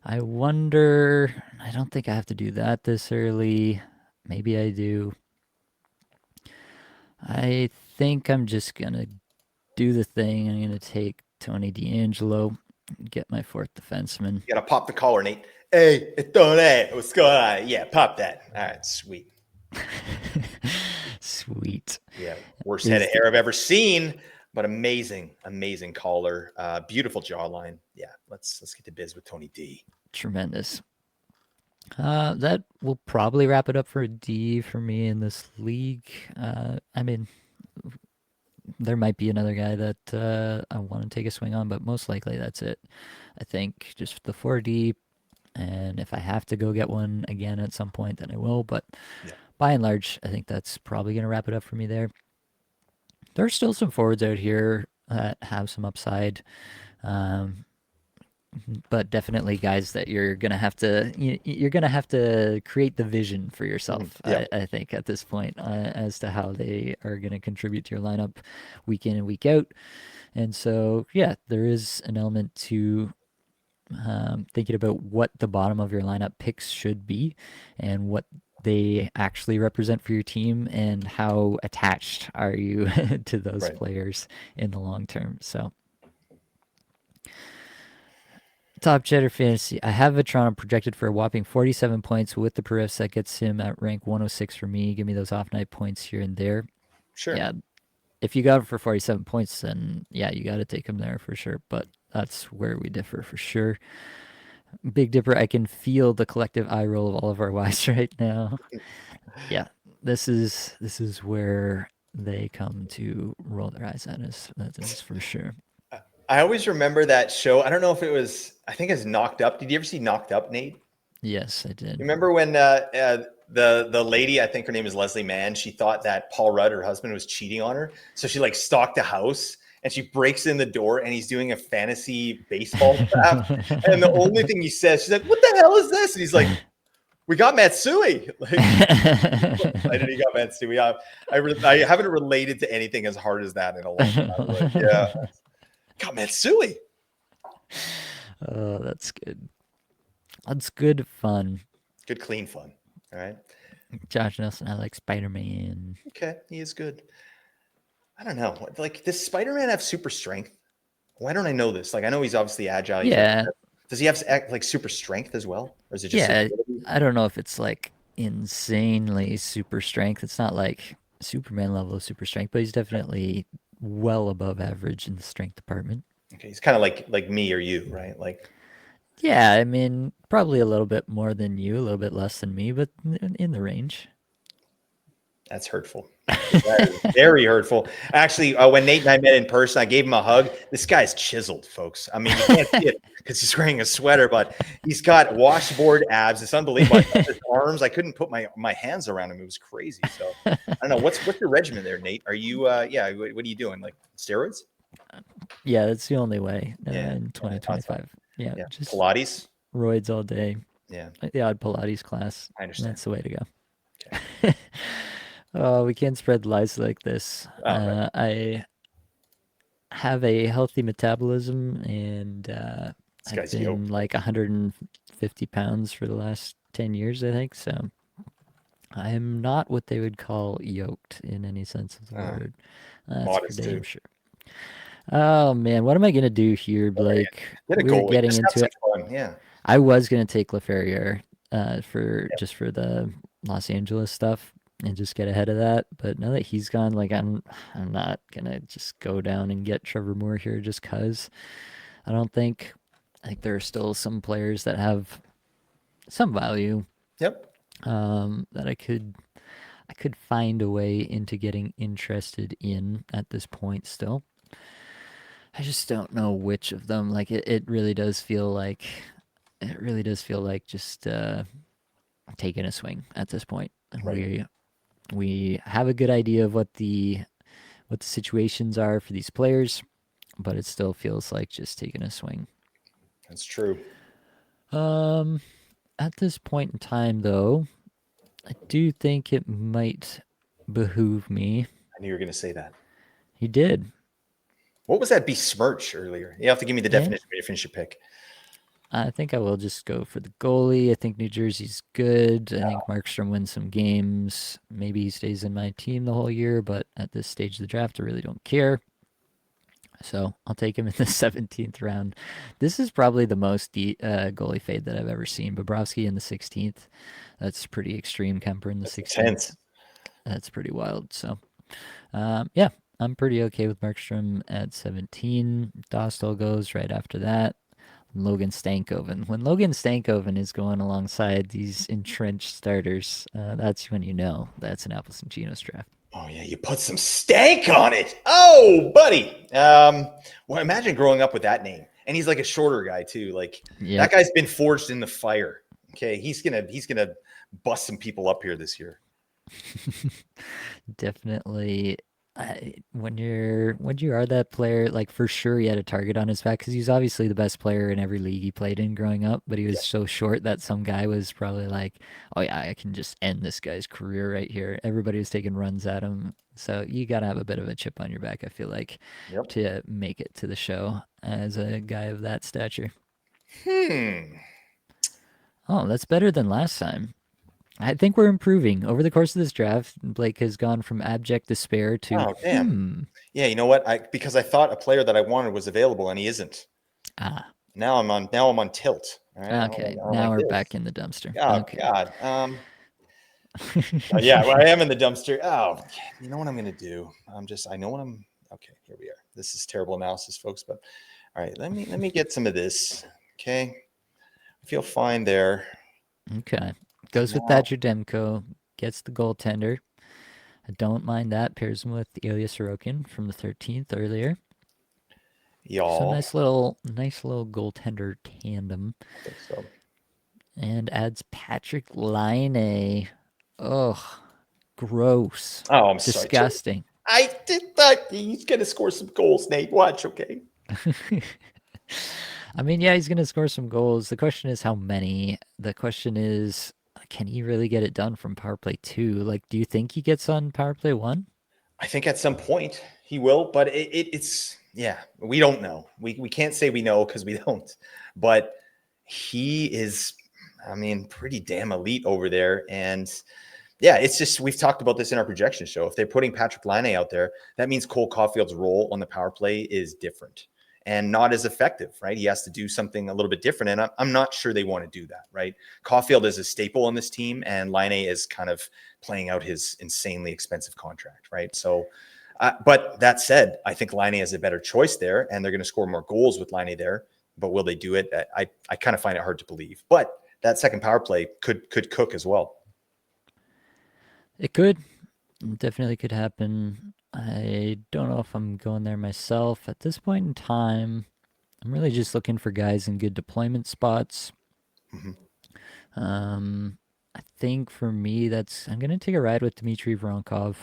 A: I wonder, I don't think I have to do that this early. Maybe I do. I think I'm just going to do the thing. I'm going to take Tony DeAngelo, get my fourth defenseman.
B: You got to pop the collar, Nate. Hey, it's Tony. What's going on? Yeah, pop that. All right, sweet.
A: Sweet.
B: Yeah, worst head of hair I've ever seen, but amazing, amazing collar. Beautiful jawline. Yeah, let's get to biz with Tony D.
A: Tremendous. That will probably wrap it up for a D for me in this league. I mean, there might be another guy that I want to take a swing on, but most likely that's it. I think just the 4D, and if I have to go get one again at some point, then I will. But
B: Yeah.
A: by and large, I think that's probably going to wrap it up for me there. There's still some forwards out here that have some upside. But definitely guys that you're gonna have to you're gonna have to create the vision for yourself.
B: Yeah.
A: I think at this point as to how they are gonna contribute to your lineup week in and week out. And so yeah, there is an element to thinking about what the bottom of your lineup picks should be and what they actually represent for your team and how attached are you to those players in the long term. So Top Cheddar Fantasy. I have Toronto projected for a whopping 47 points with the Perifs. That gets him at rank 106 for me. Give me those off night points here and there.
B: Sure.
A: Yeah. If you got him for 47 points, then yeah, you got to take him there for sure. But that's where we differ for sure. Big Dipper, I can feel the collective eye roll of all of our wives right now. Yeah. This is where they come to roll their eyes at us. That is for sure.
B: I always remember that show. I don't know if it was, I think it's Knocked Up. Did you ever see Knocked Up, Nate?
A: Yes, I did.
B: You remember when the lady, I think her name is Leslie Mann, she thought that Paul Rudd, her husband, was cheating on her. So she like stalked a house and she breaks in the door and he's doing a fantasy baseball draft. And the only thing he says, she's like, "What the hell is this?" And he's like, "We got Matsui." Like, excited he got Matsui. I haven't related to anything as hard as that in a long time. Like, yeah. Got Matsui.
A: Oh, that's good. That's good fun.
B: Good, clean fun. All right.
A: Josh Nelson, I like Spider-Man.
B: Okay, he is good. I don't know. Like, does Spider-Man have super strength? Why don't I know this? Like, I know he's obviously agile.
A: Yeah.
B: Does he have like super strength as well, or is it just?
A: Yeah, I don't know if it's like insanely super strength. It's not like Superman level of super strength, but he's definitely well above average in the strength department.
B: Okay, he's kind of like me or you, right? Like,
A: yeah, I mean, probably a little bit more than you, a little bit less than me, but in the range.
B: That's hurtful. That is very hurtful. Actually, when Nate and I met in person, I gave him a hug. This guy's chiseled, folks. I mean, you can't see it because he's wearing a sweater, but he's got washboard abs. It's unbelievable. His arms, I couldn't put my hands around him. It was crazy. So I don't know. What's your regimen there, Nate? Are you what are you doing? Like steroids?
A: Yeah, that's the only way in 2025. Yeah, just
B: Pilates,
A: roids all day.
B: Yeah,
A: the odd Pilates class.
B: I understand.
A: That's the way to go. Okay. Oh, we can't spread lies like this.
B: Right.
A: I have a healthy metabolism, and I've been
B: yoked.
A: like 150 pounds for the last 10 years, I think. So I am not what they would call yoked in any sense of the word. That's for damn sure. Oh man, what am I gonna do here, Blake?
B: We're getting into it. Fun. Yeah,
A: I was gonna take LaFerriere just for the Los Angeles stuff and just get ahead of that. But now that he's gone, like I'm not gonna just go down and get Trevor Moore here just cause. I don't think. I think there are still some players that have some value.
B: Yep.
A: That I could find a way into getting interested in at this point still. I just don't know which of them. Like it really does feel like just taking a swing at this point.
B: Right.
A: We have a good idea of what what the situations are for these players, but it still feels like just taking a swing.
B: That's true.
A: At this point in time, though, I do think it might behoove me.
B: I knew you were going to say that.
A: He did.
B: What was that besmirch earlier? You have to give me the
A: Yeah.
B: definition when you finish your pick.
A: I think I will just go for the goalie. I think New Jersey's good. I think Markstrom wins some games. Maybe he stays in my team the whole year, but at this stage of the draft, I really don't care. So I'll take him in the 17th round. This is probably the most goalie fade that I've ever seen. Bobrovsky in the 16th. That's pretty extreme. Kemper in the
B: That's
A: 16th.
B: intense.
A: That's pretty wild. So, yeah, I'm pretty okay with Markstrom at 17. Dostal goes right after that. Logan Stankoven. When Logan Stankoven is going alongside these entrenched starters, that's when you know that's an Apples Ginos draft.
B: Oh yeah, you put some stank on it. Oh, buddy. Well, imagine growing up with that name, and he's like a shorter guy too. Like that guy's been forged in the fire. Okay, he's gonna bust some people up here this year.
A: Definitely. When you are that player, like for sure he had a target on his back because he's obviously the best player in every league he played in growing up, but he was so short that some guy was probably like, oh yeah, I can just end this guy's career right here. Everybody was taking runs at him. So you got to have a bit of a chip on your back, I feel like, to make it to the show as a guy of that stature. Oh, that's better than last time. I think we're improving. Over the course of this draft, Blake has gone from abject despair to
B: Oh, damn. Yeah, you know what? Because I thought a player that I wanted was available and he isn't. Now I'm on tilt. All right.
A: Okay.
B: I'm
A: Now
B: like
A: we're
B: this.
A: back in the dumpster.
B: Oh
A: Okay.
B: God. Yeah, well, I am in the dumpster. Oh, you know what I'm gonna do? I know what I'm okay, here we are. This is terrible analysis, folks, but all right, let me get some of this. Okay. I feel fine there.
A: Okay. Goes with Thatcher Demko, gets the goaltender. I don't mind that. Pairs him with Ilya Sorokin from the 13th earlier. So
B: Y'all.
A: nice little goaltender tandem.
B: I think so.
A: And adds Patrick Laine. Ugh. Gross.
B: Oh, I'm
A: disgusting.
B: Sorry. I did that. He's gonna score some goals, Nate. Watch, okay.
A: I mean, yeah, he's going to score some goals. The question is how many. The question is, can he really get it done from power play 2? Like, do you think he gets on power play 1?
B: I think at some point he will, but it's yeah, we don't know. We can't say we know because we don't. But he is, I mean, pretty damn elite over there. And yeah, it's just we've talked about this in our projection show. If they're putting Patrick Laine out there, that means Cole Caulfield's role on the power play is different and not as effective, right? He has to do something a little bit different. And I'm not sure they want to do that, right? Caulfield is a staple on this team, and Laine is kind of playing out his insanely expensive contract, right? So, but that said, I think Laine is a better choice there, and they're going to score more goals with Laine there. But will they do it? I kind of find it hard to believe. But that second power play could cook as well.
A: It could. It definitely could happen. I don't know if I'm going there myself. At this point in time, I'm really just looking for guys in good deployment spots. I think for me, I'm going to take a ride with Dmitry Voronkov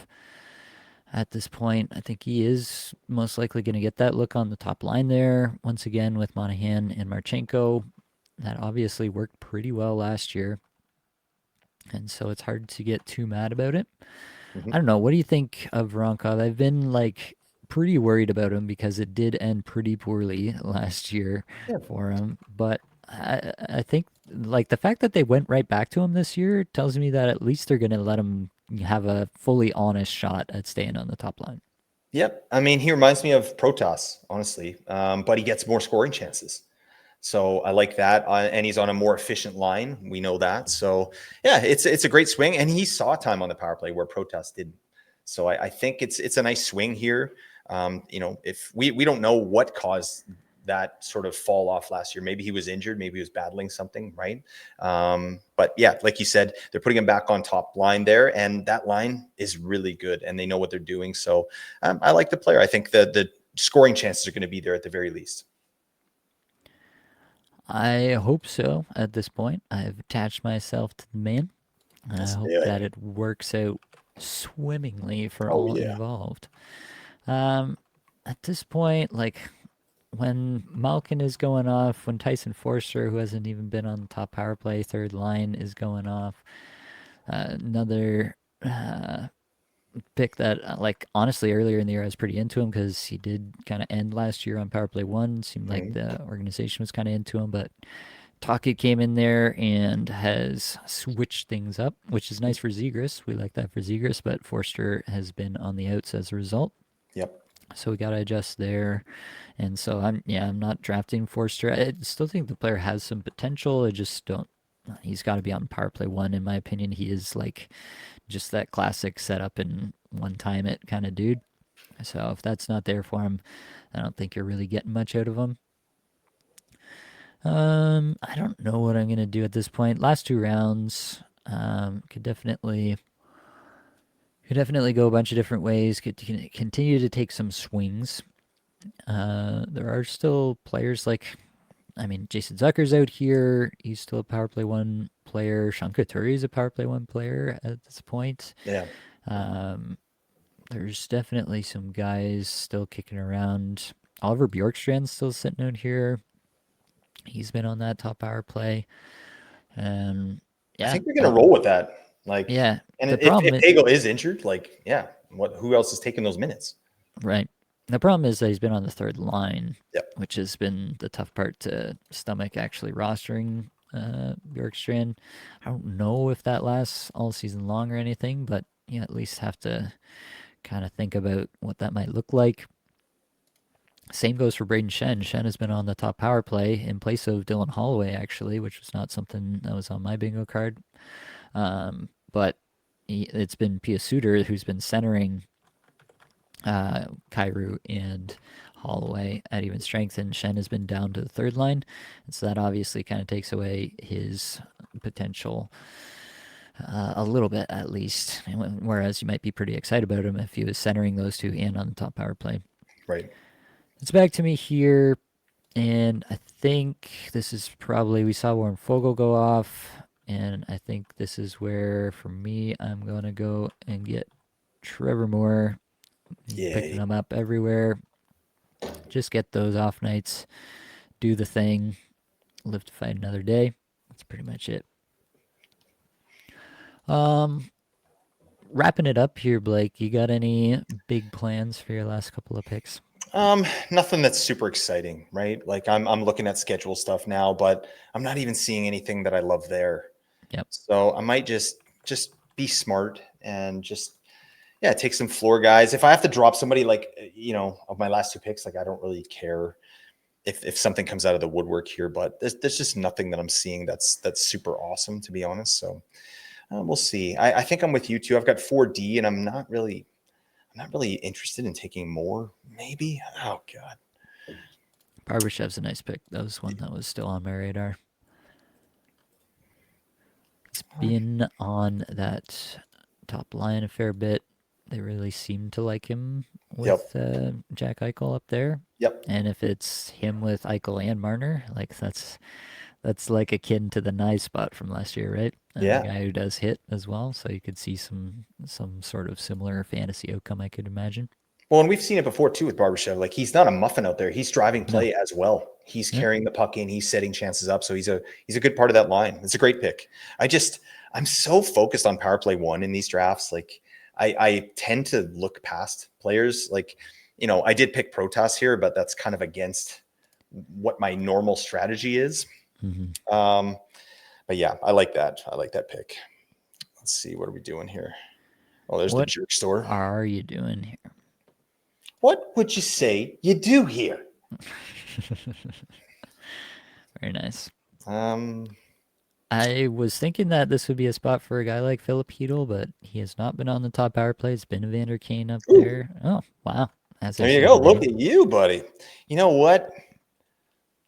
A: at this point. I think he is most likely going to get that look on the top line there. Once again, with Monahan and Marchenko. That obviously worked pretty well last year. And so it's hard to get too mad about it. I don't know. What do you think of Voronkov? I've been like pretty worried about him because it did end pretty poorly last year for him. But I think like the fact that they went right back to him this year tells me that at least they're going to let him have a fully honest shot at staying on the top line.
B: Yep. I mean, he reminds me of Protas, honestly, but he gets more scoring chances. So I like that. And he's on a more efficient line. We know that. So yeah, it's a great swing. And he saw time on the power play where Protas didn't. So I think it's a nice swing here. If we don't know what caused that sort of fall off last year. Maybe he was injured. Maybe he was battling something, right? But yeah, like you said, they're putting him back on top line there. And that line is really good. And they know what they're doing. So I like the player. I think the scoring chances are going to be there at the very least.
A: I hope so at this point. I've attached myself to the man. I hope that it works out swimmingly for all involved. At this point, like when Malkin is going off, when Tyson Forster, who hasn't even been on the top power play, third line is going off, another pick that, like, honestly, earlier in the year, I was pretty into him because he did kind of end last year on power play one. Seemed like
B: Mhm.
A: the organization was kind of into him, but Tuch came in there and has switched things up, which is nice for Zegras. We like that for Zegras, but Forster has been on the outs as a result.
B: Yep.
A: So we got to adjust there. And so I'm not drafting Forster. I still think the player has some potential. I just don't. He's got to be on power play one, in my opinion. He is like just that classic setup and one time it kind of dude. So if that's not there for him, I don't think you're really getting much out of him. I don't know what I'm gonna do at this point. Last two rounds, could definitely go a bunch of different ways. Could continue to take some swings. There are still players like, I mean, Jason Zucker's out here. He's still a power play one player. Sean Couturier is a power play one player at this point.
B: Yeah.
A: Um, there's definitely some guys still kicking around. Oliver Bjorkstrand's still sitting out here. He's been on that top power play. And
B: I
A: yeah,
B: think we're gonna roll with that. Like,
A: yeah.
B: and
A: The
B: if
A: problem,
B: Hegel is injured, like, yeah, what? Who else is taking those minutes?
A: right? The problem is that he's been on the third line,
B: Yep.
A: which has been the tough part to stomach actually rostering Bjorkstrand. I don't know if that lasts all season long or anything, but you at least have to kind of think about what that might look like. Same goes for Braden Shen. Shen has been on the top power play in place of Dylan Holloway, actually, which was not something that was on my bingo card. But it's been Pia Suter who's been centering Kyrou and Holloway at even strength, and Shen has been down to the third line. And so that obviously kind of takes away his potential a little bit, at least. Whereas you might be pretty excited about him if he was centering those two and on the top power play.
B: Right.
A: It's back to me here, and I think this is probably, we saw Warren Fogle go off, and I think this is where, for me, I'm going to go and get Trevor Moore, picking
B: Yay.
A: him up everywhere. Just get those off nights, do the thing, live to fight another day. That's pretty much it. Um, Wrapping it up here, Blake. You got any big plans for your last couple of picks?
B: Nothing that's super exciting, right? Like I'm looking at schedule stuff now, but I'm not even seeing anything that I love there.
A: Yep.
B: So I might just be smart and just yeah, take some floor guys. If I have to drop somebody like of my last two picks, like I don't really care if something comes out of the woodwork here, but there's just nothing that I'm seeing that's super awesome, to be honest. So we'll see. I think I'm with you too. I've got 4D, and I'm not really interested in taking more. Maybe. Oh God.
A: Barbershev's a nice pick. That was one that was still on my radar. He's been on that top line a fair bit. They really seem to like him
B: Yep.
A: with Jack Eichel up there.
B: Yep.
A: And if it's him with Eichel and Marner, like that's like akin to the Nye spot from last year, right? And the
B: Yeah.
A: guy who does hit as well, so you could see some sort of similar fantasy outcome, I could imagine.
B: Well, and we've seen it before too with Barbashev. Like he's not a muffin out there. He's driving
A: No,
B: play as well. He's
A: yeah,
B: carrying the puck in. He's setting chances up. So he's a good part of that line. It's a great pick. I'm so focused on power play one in these drafts. Like I tend to look past players. Like I did pick Protas here, but that's kind of against what my normal strategy is.
A: mm-hmm.
B: But yeah, I like that. I like that pick. Let's see, what are we doing here? Oh, there's the
A: What
B: jerk store.
A: are you doing here?
B: What would you say you do here?
A: Very nice.
B: Um,
A: I was thinking that this would be a spot for a guy like Philip Hedel, but he has not been on the top power play. It's been Evander Kane up
B: ooh,
A: there. Oh, wow. As I
B: there you
A: said,
B: go. Look
A: already.
B: at you, buddy. You know what?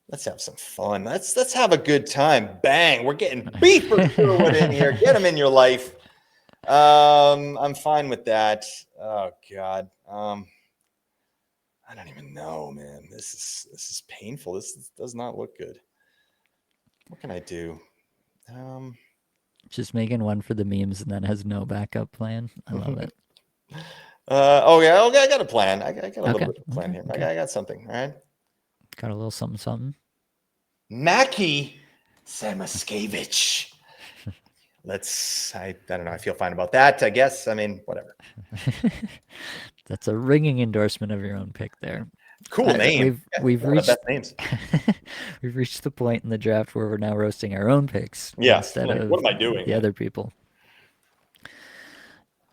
B: Let's have some fun. Let's have a good time. Bang! We're getting beef for Sherwood in here. Get him in your life. I'm fine with that. Oh God. I don't even know, man. This is painful. This does not look good. What can I do?
A: Just making one for the memes and then has no backup plan. I love it.
B: Okay. I got a plan. I got a little bit of a plan here.
A: Okay.
B: I got something. All right.
A: Got a little something.
B: Mackie Samoskevich. I don't know. I feel fine about that. I guess. I mean, whatever.
A: That's a ringing endorsement of your own pick there.
B: Cool name.
A: We've
B: one of
A: reached
B: the best names.
A: we've reached the point in the draft where we're now roasting our own picks instead of
B: what am I doing?
A: the other people.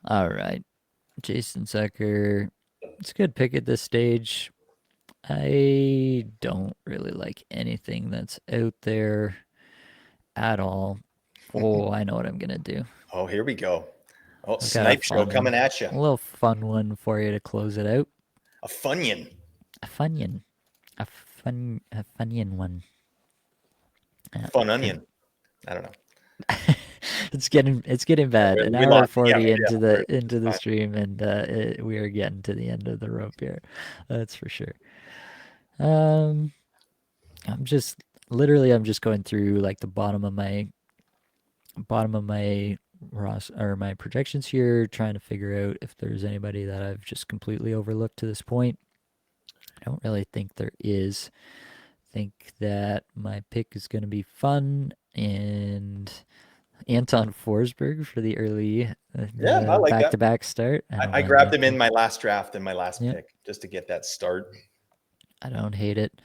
A: All right, Jason Sucker. It's a good pick at this stage. I don't really like anything that's out there at all. Oh, I know what I'm gonna do.
B: Oh, here we go. Oh,
A: I've got a
B: snipe show
A: fun
B: coming
A: one.
B: at you.
A: A little fun one for you to close it out.
B: A Funyun.
A: A Funyun. A Funyun one.
B: Fun onion. I don't know.
A: It's getting bad. An
B: We
A: hour
B: lost.
A: 40
B: Yeah,
A: into the
B: fine.
A: stream, and we are getting to the end of the rope here. That's for sure. I'm just going through like the bottom of my my projections here, trying to figure out if there's anybody that I've just completely overlooked to this point. I don't really think there is. I think that my pick is going to be fun, and Anton Forsberg for the early
B: I like that.
A: back-to-back start.
B: I grabbed him in my last draft and my last pick just to get that start.
A: I don't hate it.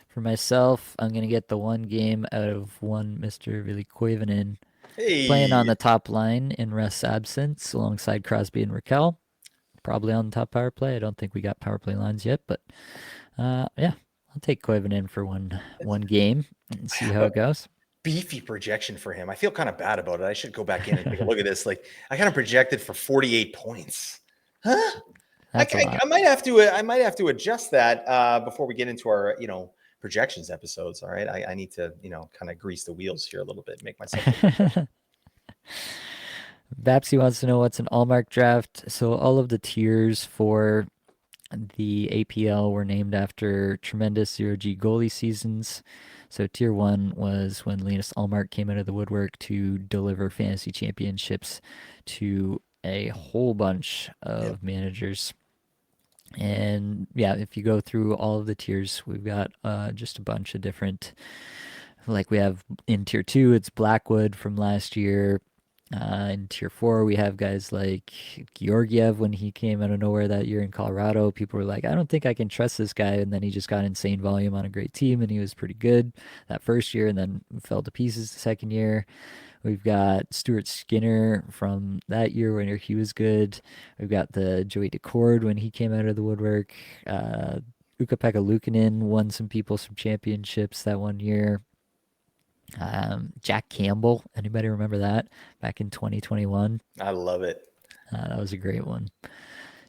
A: For myself, I'm going to get the one game out of one Mr. Really Koivunen playing on the top line in Russ' absence alongside Crosby and Raquel. Probably on the top power play. I don't think we got power play lines yet, but yeah, I'll take Koivunen for one game and see how it goes.
B: Beefy projection for him. I feel kind of bad about it. I should go back in and take a look at this. Like, I kind of projected for 48 points. Huh? I might have to adjust that before we get into our projections episodes. All right, I need to kind of grease the wheels here a little bit, make myself.
A: Babsy wants to know what's an Ullmark draft. So all of the tiers for the APL were named after tremendous 0G goalie seasons. So tier 1 was when Linus Ullmark came out of the woodwork to deliver fantasy championships to a whole bunch of managers. And yeah, if you go through all of the tiers, we've got just a bunch of different, like we have in tier 2, it's Blackwood from last year. In tier 4, we have guys like Georgiev when he came out of nowhere that year in Colorado. People were like, I don't think I can trust this guy. And then he just got insane volume on a great team, and he was pretty good that first year and then fell to pieces the second year. We've got Stuart Skinner from that year when he was good. We've got the Joey Decord when he came out of the woodwork. Ukko-Pekka Luukkonen won some championships that one year. Jack Campbell, anybody remember that back in 2021?
B: I love it.
A: That was a great one.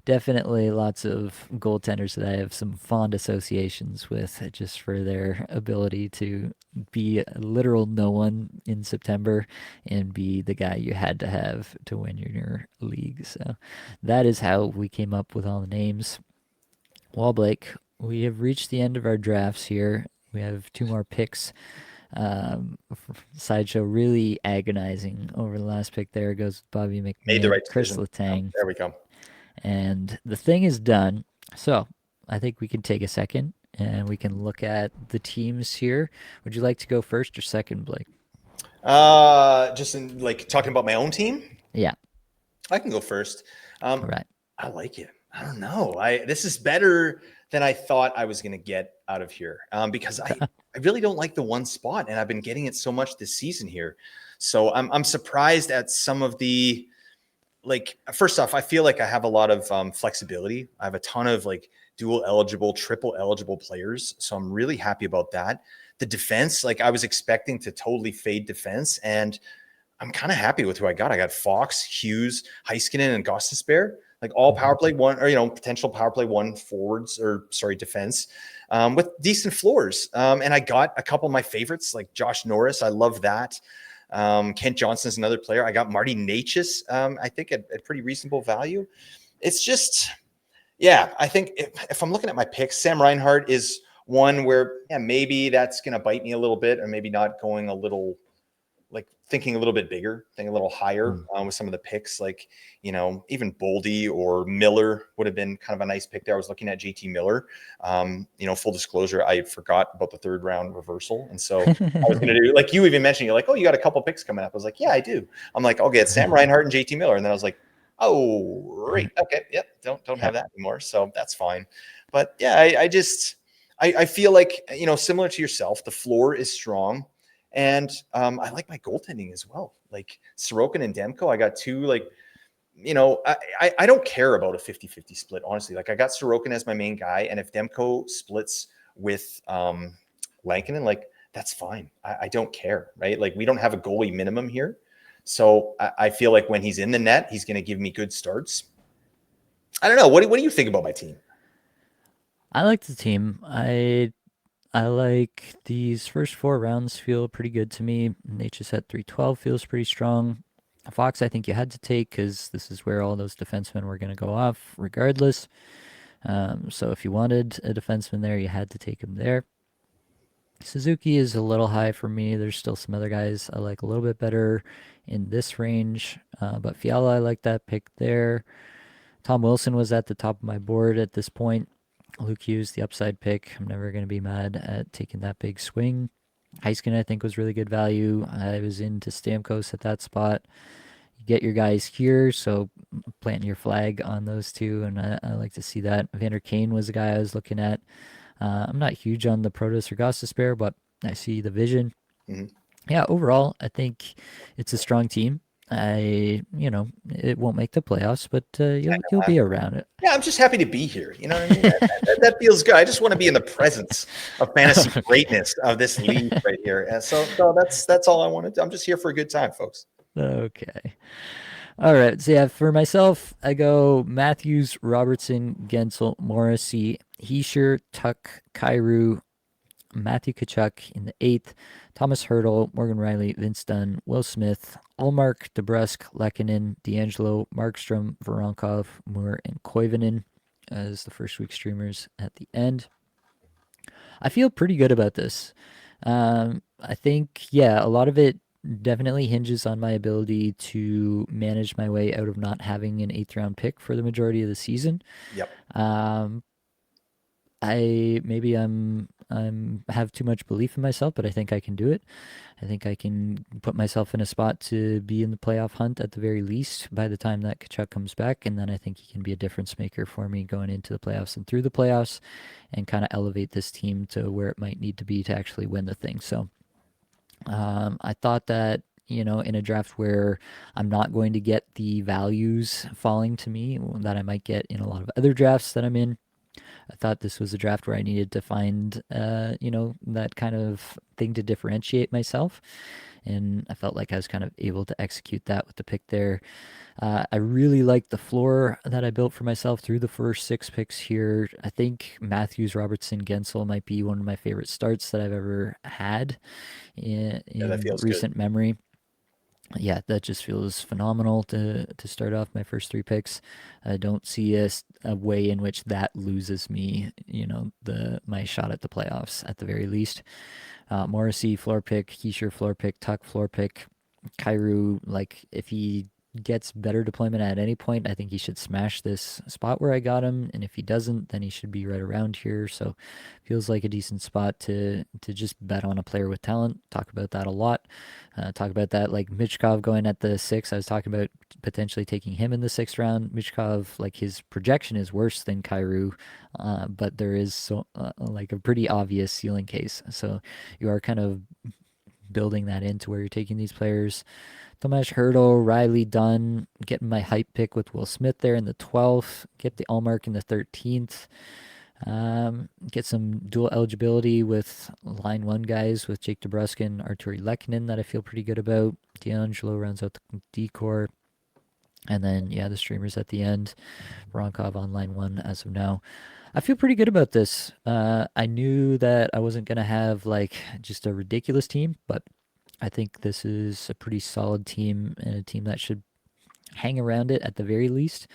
A: Definitely lots of goaltenders that I have some fond associations with just for their ability to be a literal no one in September and be the guy you had to have to win your league. So that is how we came up with all the names. Well, Blake, we have reached the end of our drafts here. We have 2 more picks. Sideshow really agonizing over the last pick. There goes Bobby McMahon,
B: made the right
A: Chris
B: decision.
A: Letang.
B: There we go.
A: And the thing is done. So I think we can take a second and we can look at the teams here. Would you like to go first or second, Blake?
B: Just in like talking about my own team.
A: Yeah,
B: I can go first.
A: all right.
B: I like it. I don't know. This is better than I thought I was going to get out of here because I really don't like the one spot, and I've been getting it so much this season here. So I'm surprised at some of the, like, first off, I feel like I have a lot of flexibility. I have a ton of like dual eligible, triple eligible players. So I'm really happy about that. The defense, like I was expecting to totally fade defense, and I'm kind of happy with who I got. I got Fox, Hughes, Heiskanen, and Gostisbehere. Like all power play one, or potential power play one forwards, defense, with decent floors. And I got a couple of my favorites, like Josh Norris. I love that. Kent Johnson is another player. I got Marty Necas, I think at pretty reasonable value. It's just, I think if I'm looking at my picks, Sam Reinhart is one where maybe that's going to bite me a little bit, or maybe not going a little like thinking a little bit bigger, thinking a little higher with some of the picks. Like, you know, even Boldy or Miller would have been kind of a nice pick there. I was looking at JT Miller. You know, full disclosure, I forgot about the third round reversal. And so I was going to do, like you even mentioned, you're like, oh, you got a couple picks coming up. I was like, yeah, I do. I'm like, I'll get Sam Reinhart and JT Miller. And then I was like, oh, right. Okay. Yep. Don't have that anymore. So that's fine. But yeah, I feel like, you know, similar to yourself, the floor is strong. And I like my goaltending as well. Like Sorokin and Demko, I got two, like, you know, I don't care about a 50-50 split, honestly. Like I got Sorokin as my main guy. And if Demko splits with Lankinen, like that's fine. I don't care, right? Like we don't have a goalie minimum here. So I feel like when he's in the net, he's going to give me good starts. I don't know. What do you think about my team?
A: I like the team. I like these first 4 rounds feel pretty good to me. Nature's at 312 feels pretty strong. Fox, I think you had to take because this is where all those defensemen were going to go off regardless. So if you wanted a defenseman there, you had to take him there. Suzuki is a little high for me. There's still some other guys I like a little bit better in this range. But Fiala, I like that pick there. Tom Wilson was at the top of my board at this point. Luke Hughes, the upside pick. I'm never going to be mad at taking that big swing. Heiskin, I think, was really good value. I was into Stamkos at that spot. You get your guys here, so planting your flag on those two, and I like to see that. Vander Kane was the guy I was looking at. I'm not huge on the Protos or Gostisbehere, but I see the vision.
B: Mm-hmm.
A: Yeah, overall, I think it's a strong team. It won't make the playoffs, but you'll be around it.
B: Yeah, I'm just happy to be here. You know what I mean? That feels good. I just want to be in the presence of fantasy greatness of this league right here. And so that's all I want to do. I'm just here for a good time, folks.
A: Okay. All right. So yeah, for myself, I go Matthews, Robertson, Gensel, Morrissey, Hischier, Tuch, Kyrou, Matthew Tkachuk in the 8th, Thomas Hertl, Morgan Rielly, Vince Dunn, Will Smith, Ullmark, DeBrusk, Lehkonen, D'Angelo, Markstrom, Voronkov, Moore, and Koivunen as the first week streamers at the end. I feel pretty good about this. I think, yeah, a lot of it definitely hinges on my ability to manage my way out of not having an 8th round pick for the majority of the season.
B: Yep.
A: I'm have too much belief in myself, but I think I can do it. I think I can put myself in a spot to be in the playoff hunt at the very least by the time that Tkachuk comes back, and then I think he can be a difference maker for me going into the playoffs and through the playoffs, and kind of elevate this team to where it might need to be to actually win the thing. So I thought that, in a draft where I'm not going to get the values falling to me that I might get in a lot of other drafts that I'm in, I thought this was a draft where I needed to find, that kind of thing to differentiate myself. And I felt like I was kind of able to execute that with the pick there. I really like the floor that I built for myself through the first 6 picks here. I think Matthews, Robertson, Gensel might be one of my favorite starts that I've ever had in recent memory. Yeah, that just feels phenomenal to start off my first 3 picks. I don't see a way in which that loses me, my shot at the playoffs at the very least. Morrissey, floor pick. Hischier, floor pick. Tuch, floor pick. Kyrou, like, if he gets better deployment at any point, I think he should smash this spot where I got him. And if he doesn't, then he should be right around here. So feels like a decent spot to just bet on a player with talent. Talk about that a lot. Talk about that, like Michkov going at the 6. I was talking about potentially taking him in the 6th round. Michkov, like, his projection is worse than Kyrou, but there is like a pretty obvious ceiling case. So you are kind of building that into where you're taking these players. Tomas Hertl, Rielly, Dunn, getting my hype pick with Will Smith there in the 12th. Get the Ullmark in the 13th. Get some dual eligibility with line 1 guys with Jake DeBrusk and Arturi Lehkonen that I feel pretty good about. D'Angelo rounds out the decor. And then, yeah, the streamers at the end. Voronkov on line 1 as of now. I feel pretty good about this. I knew that I wasn't going to have, like, just a ridiculous team, but I think this is a pretty solid team and a team that should hang around it at the very least.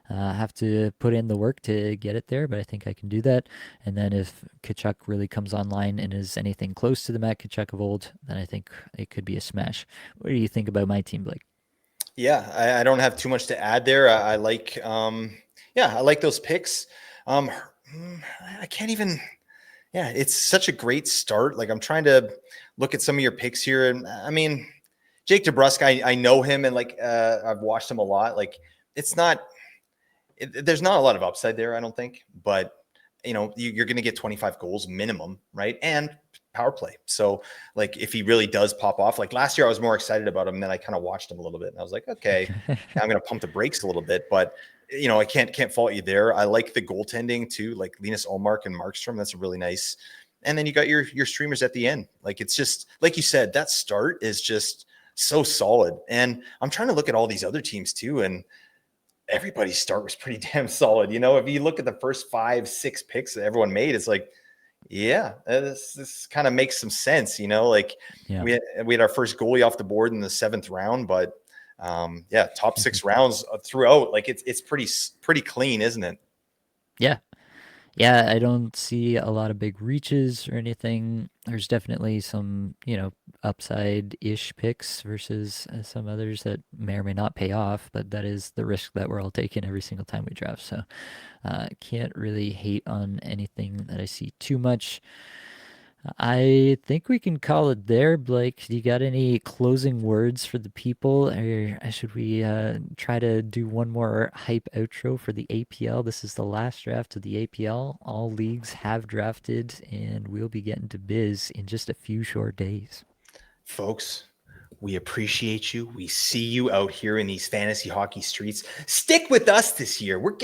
A: Have to put in the work to get it there, but I think I can do that. And then if Tkachuk really comes online and is anything close to the Matt Tkachuk of old, then I think it could be a smash. What do you think about my team, Blake?
B: Yeah, I don't have too much to add there. I like, yeah, I like those picks. Um, I can't even. Yeah, it's such a great start. Like I'm trying to look at some of your picks here, and I mean, Jake DeBrusk, I know him, and like I've watched him a lot. Like it's not, there's not a lot of upside there, I don't think. But you're going to get 25 goals minimum, right? And power play. So like if he really does pop off, like last year I was more excited about him, and then I kind of watched him a little bit, and I was like, okay, I'm going to pump the brakes a little bit, but. I can't fault you there. I like the goaltending too, like Linus Ullmark and Markstrom. That's a really nice. And then you got your streamers at the end. Like it's just like you said, that start is just so solid. And I'm trying to look at all these other teams too, and everybody's start was pretty damn solid. If you look at the first 5-6 picks that everyone made, it's like, yeah, this kind of makes some sense. Like
A: Yeah.
B: we had our first goalie off the board in the 7th round, but yeah, top 6 rounds throughout. Like it's pretty clean, isn't it?
A: Yeah. Yeah, I don't see a lot of big reaches or anything. There's definitely some, upside-ish picks versus some others that may or may not pay off, but that is the risk that we're all taking every single time we draft. So, can't really hate on anything that I see too much. I think we can call it there, Blake. Do you got any closing words for the people, or should we try to do one more hype outro for the APL? This is the last draft of the APL. All leagues have drafted, and we'll be getting to biz in just a few short days.
B: Folks, we appreciate you. We see you out here in these fantasy hockey streets. Stick with us this year. We're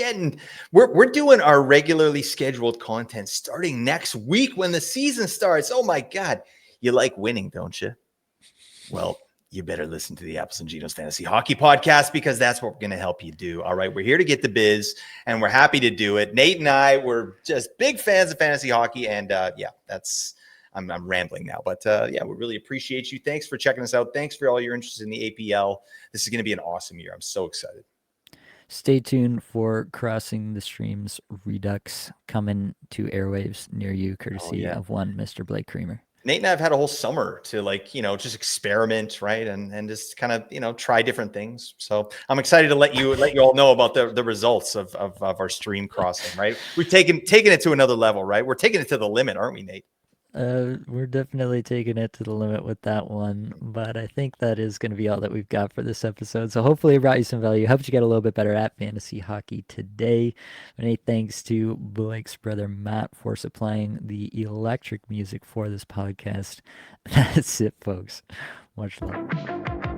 B: doing our regularly scheduled content starting next week when the season starts. Oh my God. You like winning, don't you? Well, you better listen to the Apples Ginos Fantasy Hockey Podcast, because that's what we're going to help you do. All right. We're here to get the biz, and we're happy to do it. Nate and I were just big fans of fantasy hockey. And yeah, I'm rambling now, but yeah, we really appreciate you. Thanks for checking us out. Thanks for all your interest in the APL. This is going to be an awesome year. I'm so excited.
A: Stay tuned for Crossing the Streams Redux coming to airwaves near you, courtesy of one Mr. Blake Creamer.
B: Nate and I have had a whole summer to just experiment, right? And just kind of, try different things. So I'm excited to let you all know about the results of our stream crossing, right? We've taken it to another level, right? We're taking it to the limit, aren't we, Nate?
A: We're definitely taking it to the limit with that one, but I think that is going to be all that we've got for this episode. So hopefully it brought you some value, helped you get a little bit better at fantasy hockey today. Many thanks to Blake's brother Matt for supplying the electric music for this podcast. That's it, folks. Much love.